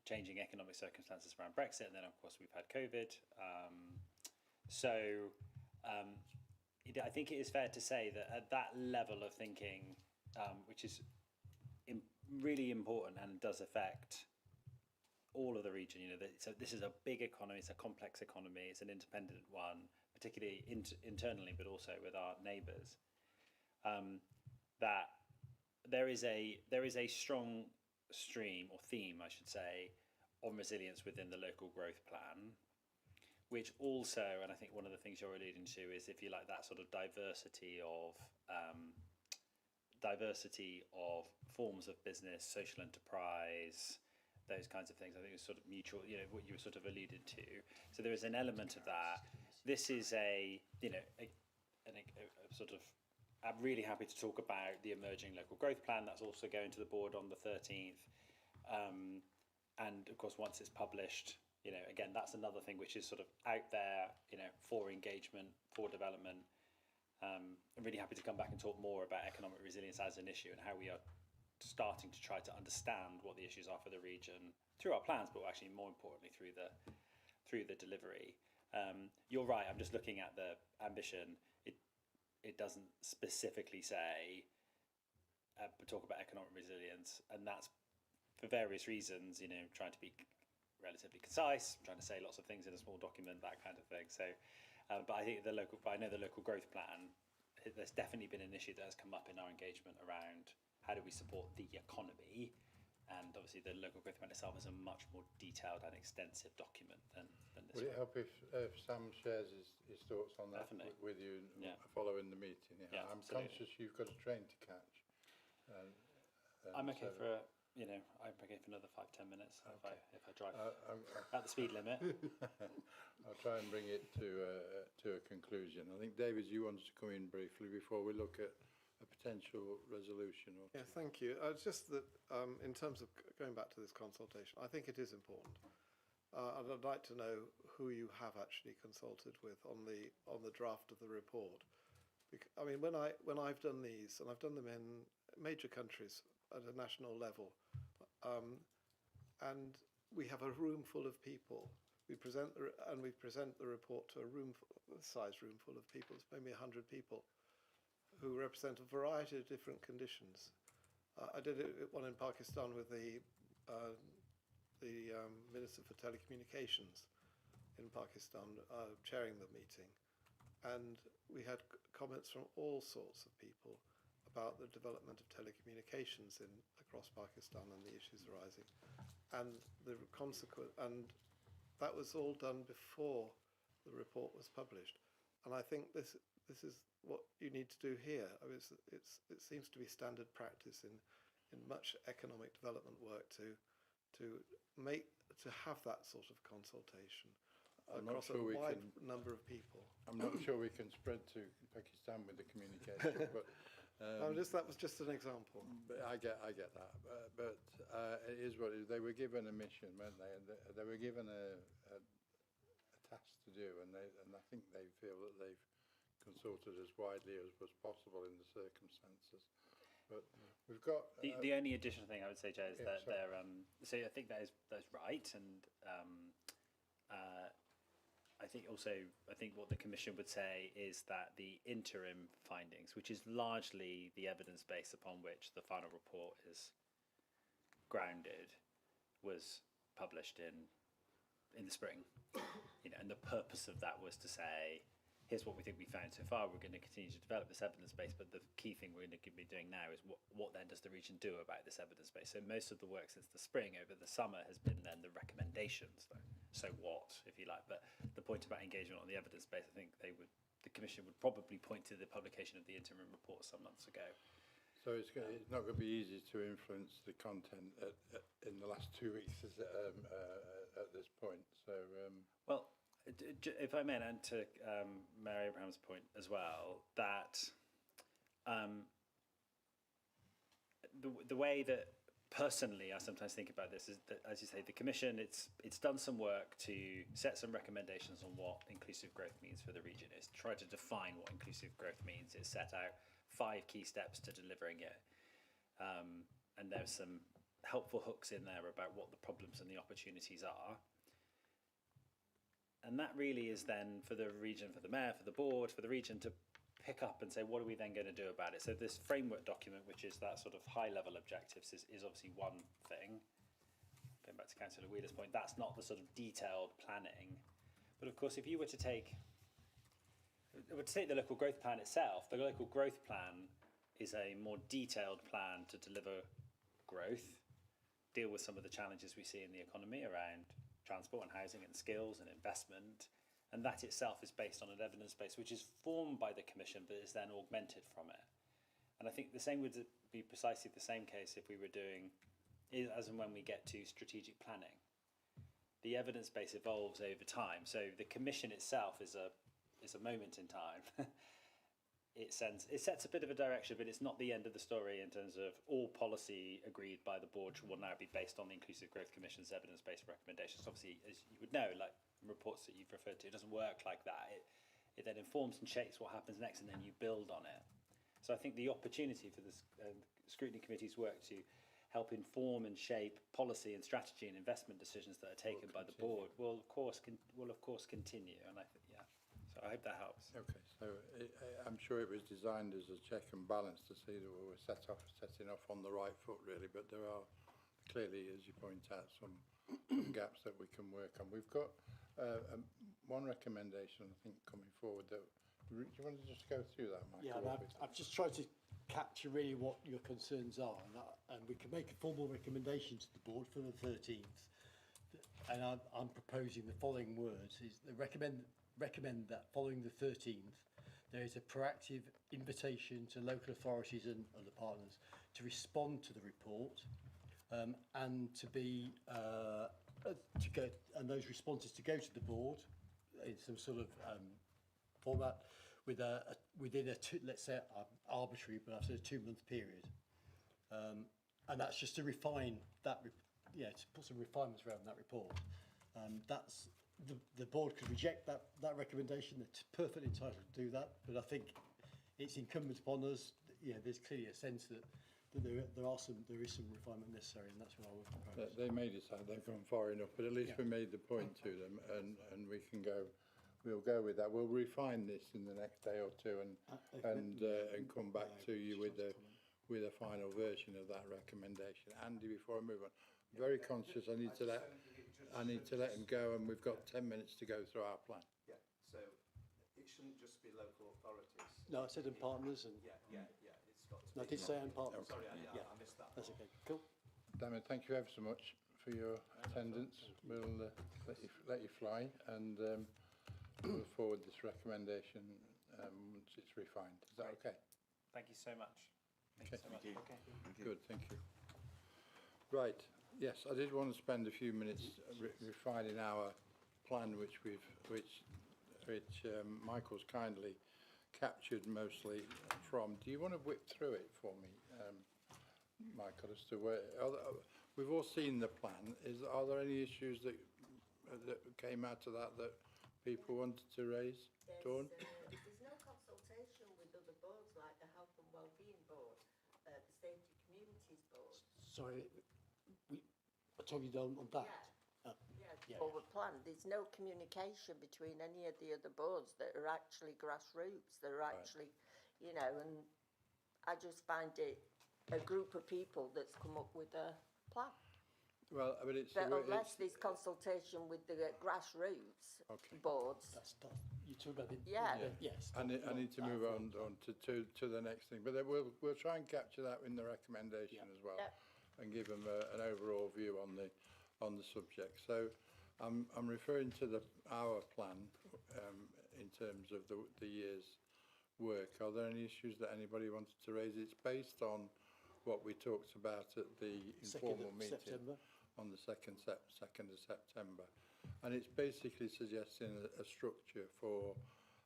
changing economic circumstances around Brexit, and then of course we've had COVID. I think it is fair to say that at that level of thinking, which is really important and does affect all of the region, you know, so this is a big economy, it's a complex economy, it's an independent one, particularly internally, but also with our neighbours. That there is a strong stream or theme, I should say, on resilience within the local growth plan, which also, and I think one of the things you're alluding to is, if you like, that sort of diversity of forms of business, social enterprise, those kinds of things. I think it's sort of mutual, you know, what you sort of alluded to. So there is an element of that. This is a sort of, I'm really happy to talk about the emerging local growth plan. That's also going to the board on the 13th. And of course, once it's published, you know, again, that's another thing which is sort of out there, you know, for engagement, for development. I'm really happy to come back and talk more about economic resilience as an issue and how we are starting to try to understand what the issues are for the region through our plans, but actually more importantly through the delivery. You're right. I'm just looking at the ambition. It doesn't specifically say talk about economic resilience, and that's for various reasons. You know, trying to be relatively concise, trying to say lots of things in a small document, that kind of thing. So, but I think I know the local growth plan. There's definitely been an issue that has come up in our engagement around how do we support the economy, and obviously the local growth plan itself is a much more detailed and extensive document than this. Would it help if Sam shares his thoughts on that with you following the meeting? Yeah, I'm conscious you've got a train to catch. I'm okay for I'm okay for another 5-10 minutes if I drive at the speed limit. I'll try and bring it to a conclusion. I think, David, you wanted to come in briefly before we look at a potential resolution. Yeah, thank you. It's just that in terms of going back to this consultation, I think it is important. And I'd like to know who you have actually consulted with on the draft of the report. I mean, when I've done these, and I've done them in major countries at a national level, and we have a room full of people. We present the report to a size room full of people. It's maybe 100 people who represent a variety of different conditions. I did one in Pakistan with the Minister for Telecommunications in Pakistan chairing the meeting, and we had comments from all sorts of people about the development of telecommunications across Pakistan and the issues arising, and the and that was all done before the report was published. And I think this is what you need to do here. I mean, it seems to be standard practice in much economic development work to have that sort of consultation across a wide number of people. I'm not sure we can spread to Pakistan with the communication, but that was just an example. But I get that. But it is what it is. They were given a mission, weren't they? And they were given a task to do, and I think they feel that they've consulted as widely as was possible in the circumstances. But we've got the only additional thing I would say, Joe, is that they're so I think that's right, and I I think what the Commission would say is that the interim findings, which is largely the evidence base upon which the final report is grounded, was published in the spring. And the purpose of that was to say, here's what we think we found so far. We're going to continue to develop this evidence base, but the key thing we're going to be doing now is what then does the region do about this evidence base? So most of the work since the spring over the summer has been then the recommendations. So what, if you like? But the point about engagement on the evidence base, I think the Commission would probably point to the publication of the interim report some months ago. So it's not going to be easy to influence the content in the last 2 weeks at this point. So well, if I may, and to Mary Abraham's point as well, that the way that personally I sometimes think about this is that, as you say, the Commission it's done some work to set some recommendations on what inclusive growth means for the region. It's tried to define what inclusive growth means. It's set out 5 key steps to delivering it, and there's some helpful hooks in there about what the problems and the opportunities are. And that really is then for the region, for the mayor, for the board, for the region to pick up and say, what are we then going to do about it? So this framework document, which is that sort of high-level objectives, is obviously one thing. Going back to Councillor Wheeler's point, that's not the sort of detailed planning. But of course, if you were to take the local growth plan itself, the local growth plan is a more detailed plan to deliver growth, deal with some of the challenges we see in the economy around transport and housing and skills and investment, and that itself is based on an evidence base which is formed by the Commission but is then augmented from it. And I think the same would be precisely the same case if we were doing, as and when we get to strategic planning. The evidence base evolves over time, so the Commission itself is a moment in time. It sets a bit of a direction, but it's not the end of the story in terms of all policy agreed by the board will now be based on the Inclusive Growth Commission's evidence-based recommendations. Obviously, as you would know, like reports that you've referred to, it doesn't work like that. It then informs and shapes what happens next, and then you build on it. So I think the opportunity for this Scrutiny Committee's work to help inform and shape policy and strategy and investment decisions that are taken by the board will of course continue. And I think, so I hope that helps. Okay, so I'm sure it was designed as a check and balance to see that we were setting off on the right foot, really. But there are clearly, as you point out, some gaps that we can work on. We've got one recommendation, I think, coming forward. Do you want to just go through that, Michael? Yeah, I've just tried to capture really what your concerns are, and we can make a formal recommendation to the board for the 13th. And I'm proposing the following words: is they recommend that following the 13th, there is a proactive invitation to local authorities and other partners to respond to the report, and to be and those responses to go to the board in some sort of format within let's say arbitrary, but I've said a 2-month period, and that's just to refine that. To put some refinements around that report. That's the board could reject that recommendation. They're perfectly entitled to do that, but I think it's incumbent upon us. There's clearly a sense that there is some refinement necessary, and that's what I would propose. They may decide they've gone far enough, but at least we made the point to them, and we can go. We'll go with that. We'll refine this in the next day or two, and come back to you with a final version of that recommendation. Andy, before I move on, I'm very conscious. I need to let him go, and we've got 10 minutes to go through our plan. Yeah. So it shouldn't just be local authorities. No, I said and partners, and yeah. It's got to I did say and partners. Sorry, I missed that. That's okay. Cool. Damon, thank you ever so much for your attendance. We'll let you fly, and we'll forward this recommendation once it's refined. Is that okay? Thank you so much. Thank you so much. Okay. Good, thank you. Right. Yes, I did want to spend a few minutes refining our plan, which Michael's kindly captured mostly from. Do you want to whip through it for me, Michael, as to where we've all seen the plan? Are there any issues that came out of that people wanted to raise? Dawn? There's no consultation with other boards like the Health and Wellbeing Board, the Safety Communities Board. Sorry. I told you down on that. Yeah, forward plan. There's no communication between any of the other boards that are actually grassroots, that are actually, you know, and I just find it a group of people that's come up with a plan. Well, but it's... But unless there's consultation with the grassroots boards. You talk about the... Yeah. Yes. I need to move on to the next thing, but then we'll try and capture that in the recommendation as well, and give them an overall view on the subject. So I'm referring to our plan in terms of the year's work. Are there any issues that anybody wanted to raise? It's based on what we talked about at the informal meeting on the 2nd of September. And it's basically suggesting a structure for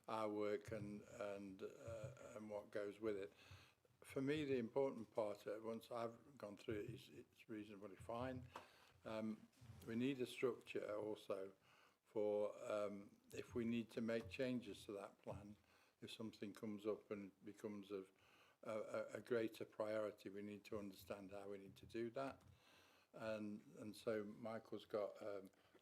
our work and what goes with it. For me, the important part, once I've gone through it, it's reasonably fine. We need a structure also for if we need to make changes to that plan, if something comes up and becomes of a greater priority, we need to understand how we need to do that. And so Michael's got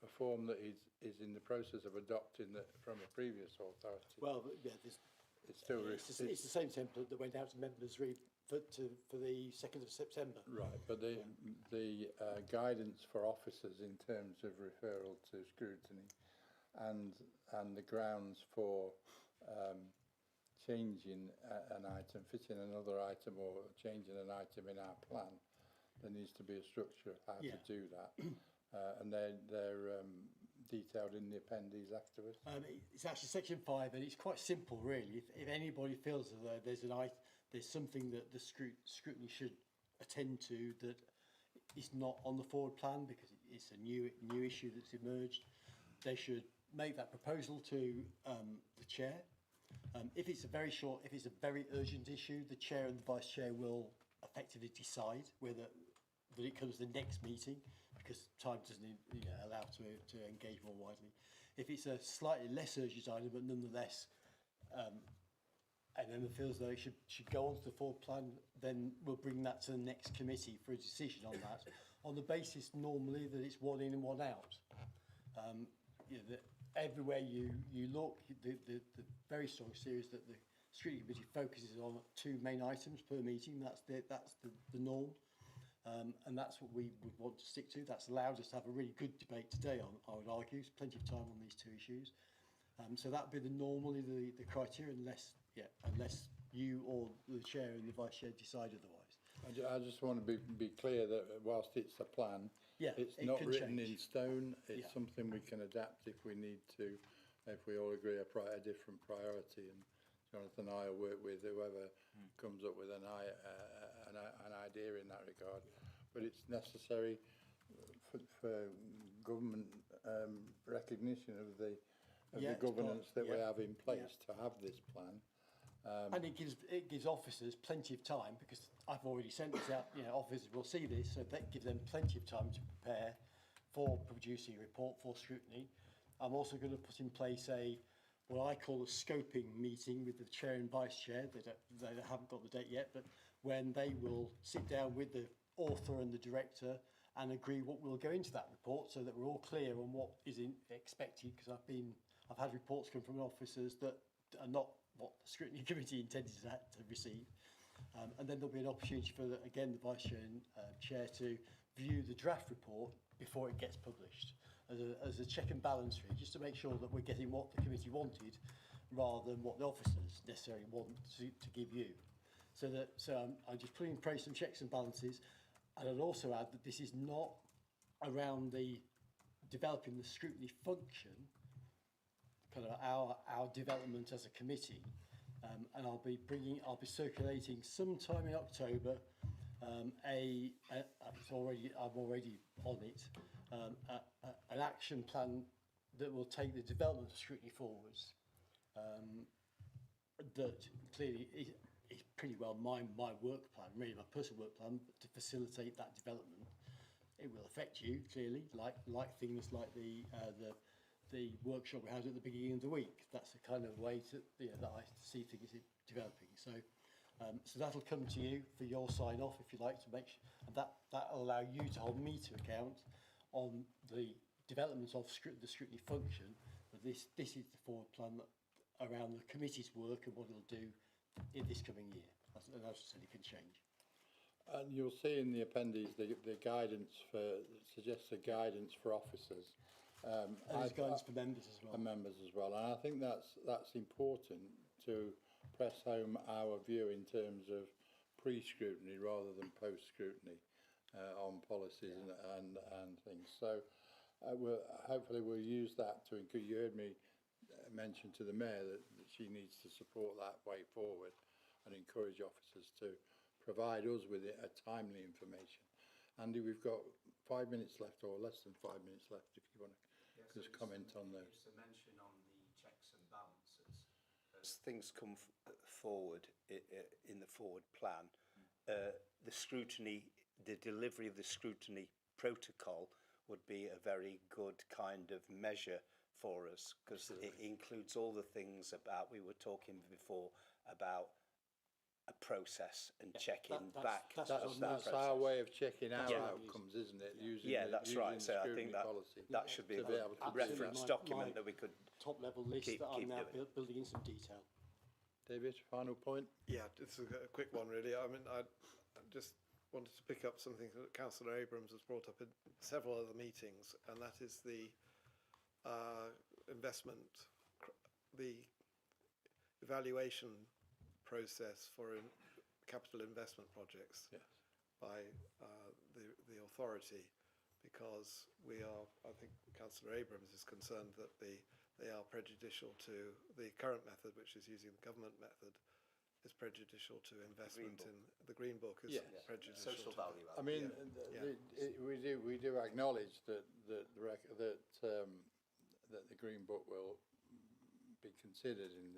a form that is in the process of adopting that from a previous authority. Well, yeah, it's still it's the same template that went out to members for the 2nd of September. Right, but the guidance for officers in terms of referral to scrutiny and the grounds for changing an item, fitting another item or changing an item in our plan, there needs to be a structure of how to do that. And they're detailed in the appendix afterwards. It's actually section 5, and it's quite simple, really. If anybody feels that there's something that the scrutiny should attend to that is not on the forward plan because it's a new issue that's emerged, they should make that proposal to the chair. If it's a very urgent issue, the chair and the vice chair will effectively decide whether that it comes to the next meeting, because time doesn't allow to engage more widely. If it's a slightly less urgent item, but nonetheless, and then it feels though it should go on to the forward plan, then we'll bring that to the next committee for a decision on that, on the basis normally that it's one in and one out. Everywhere you look, the very strong series that the scrutiny committee focuses on 2 main items per meeting. That's the norm. And that's what we would want to stick to. That's allowed us to have a really good debate today on, I would argue, plenty of time on these 2 issues. So that would be normally the criteria, unless you or the chair and the vice chair decide otherwise. I just want to be clear that whilst it's a plan, it's not written in stone. It's something we can adapt if we need to, if we all agree a different priority. And Jonathan and I will work with whoever comes up with an idea in that regard. But it's necessary for government recognition of the governance that we have in place to have this plan. And it gives officers plenty of time, because I've already sent this out. Officers will see this, so that gives them plenty of time to prepare for producing a report for scrutiny. I'm also going to put in place what I call a scoping meeting with the chair and vice chair. They haven't got the date yet, but when they will sit down with the author and the director and agree what will go into that report, so that we're all clear on what is expected. Because I've had reports come from officers that are not what the scrutiny committee intended to receive. And then there'll be an opportunity for, again, the vice chair and chair to view the draft report before it gets published, as a check and balance, really, just to make sure that we're getting what the committee wanted rather than what the officers necessarily want to give you. So I'm just putting in place some checks and balances. And I'd also add that this is not around developing the scrutiny function, kind of our development as a committee, and I'll be circulating sometime in October I'm already on it, an action plan that will take the development of scrutiny forwards. That clearly is pretty well my work plan, really my personal work plan, to facilitate that development. It will affect you clearly, like things like the workshop we had at the beginning of the week. That's the kind of way that I see things developing. So that'll come to you for your sign off, if you like, to make sure, and that'll allow you to hold me to account on the development of the scrutiny function, but this is the forward plan that, around the committee's work and what it'll do in this coming year. And as I said, it can change. And you'll see in the appendix the guidance for, suggests a guidance for officers. And there's guidance for members as well. And members as well. And I think that's important to press home our view in terms of pre-scrutiny rather than post-scrutiny on policies and things. So hopefully we'll use that to encourage. You heard me mention to the Mayor that she needs to support that way forward and encourage officers to provide us with a timely information. Andy, we've got 5 minutes left, or less than 5 minutes left, if you want to just comment on those. Just a mention on the checks and balances. As things come forward in the forward plan, the scrutiny, the delivery of the scrutiny protocol would be a very good kind of measure for us, because it includes all the things about, we were talking before about a process and checking back. That's our way of checking our outcomes, isn't it? That's right. So I think that should be a reference document that we could top level list that I'm now building in some detail. David, final point? Yeah, just a quick one really. I mean, I just wanted to pick up something that Councillor Abrams has brought up in several other meetings, and that is the the evaluation process for capital investment projects by the authority, because I think Councillor Abrams is concerned that they are prejudicial to the current method, which is using the government method, is prejudicial to investment in the Green Book. Is prejudicial. Social value. I mean, we do acknowledge that the Green Book will be considered in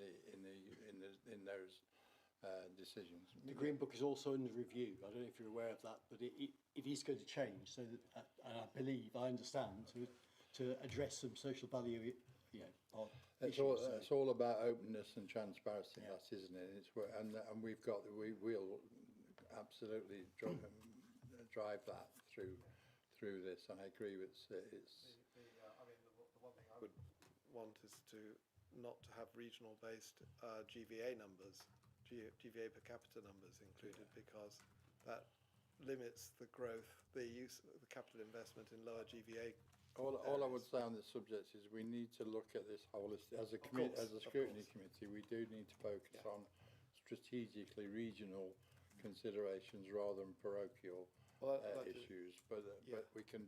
those decisions. The Green Book is also under review. I don't know if you're aware of that, but it is going to change. So that, and I understand, to address some social value, It's all about openness and transparency, that isn't it? And we will absolutely drive that through this. And I agree with it's. I mean, the one thing I would want is not to have regional based GVA numbers, GVA per capita numbers included, because that limits the growth, the use of the capital investment in lower GVA. All I would say on this subject is we need to look at this holistic as a scrutiny committee. We do need to focus on strategically regional considerations rather than parochial issues. But we can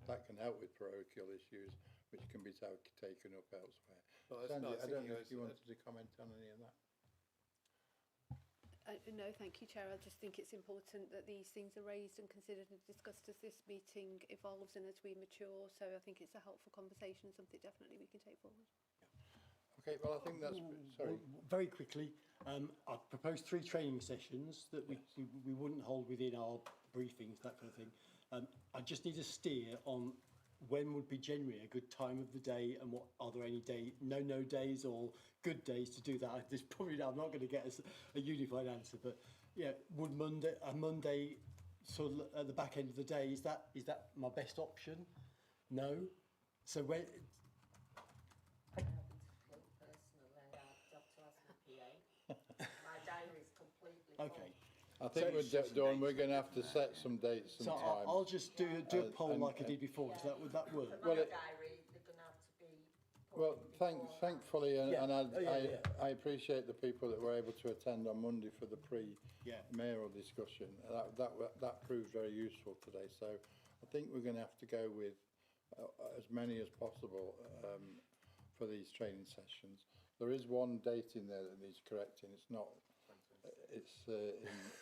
that can help with parochial issues, which can be taken up elsewhere. Sandy, I don't know if you wanted to comment on any of that. No, thank you, Chair. I just think it's important that these things are raised and considered and discussed as this meeting evolves and as we mature. So I think it's a helpful conversation, something definitely we can take forward. Okay, well, I think that's... Sorry. Very quickly, I've proposed 3 training sessions that we wouldn't hold within our briefings, that kind of thing. I just need a steer on when would be generally a good time of the day, and what are there any no days or good days to do that? There's probably I'm not going to get a unified answer, but yeah, would Monday sort of at the back end of the day, is that my best option? No. So when I happen to look personally, I'd have to ask my PA. My diary is completely full. Okay. I think we're going to have to set some dates and time. I'll just do a poll like I did before. Does that work? For my diary, they're going to have to be put well, thankfully, Yeah. and I appreciate the people that were able to attend on Monday for the pre-mayoral discussion. That proved very useful today. So I think we're going to have to go with as many as possible for these training sessions. There is one date in there that needs correcting. It's not. It's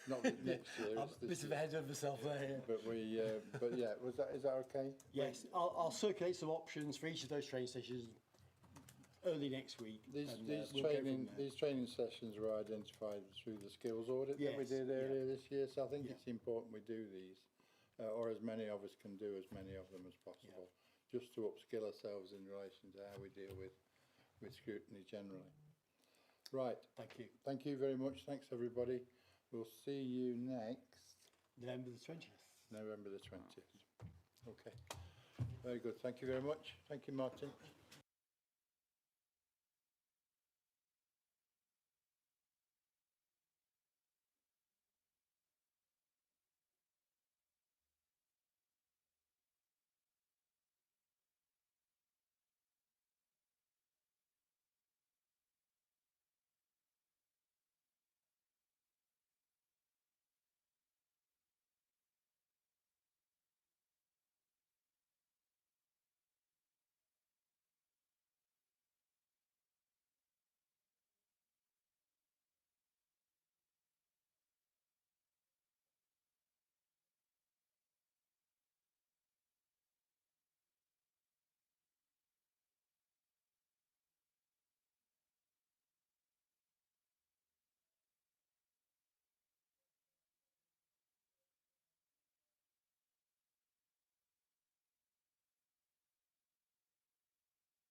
not next year. I'm a bit ahead of myself there. But yeah, is that okay? Yes, I'll circulate some options for each of those training sessions early next week. These training sessions were identified through the skills audit that we did earlier this year. So I think it's important we do these, or as many of us can do as many of them as possible, just to upskill ourselves in relation to how we deal with scrutiny generally. Right. Thank you. Thank you very much. Thanks, everybody. We'll see you next... November the 20th. November the 20th. Okay. Very good. Thank you very much. Thank you, Martin.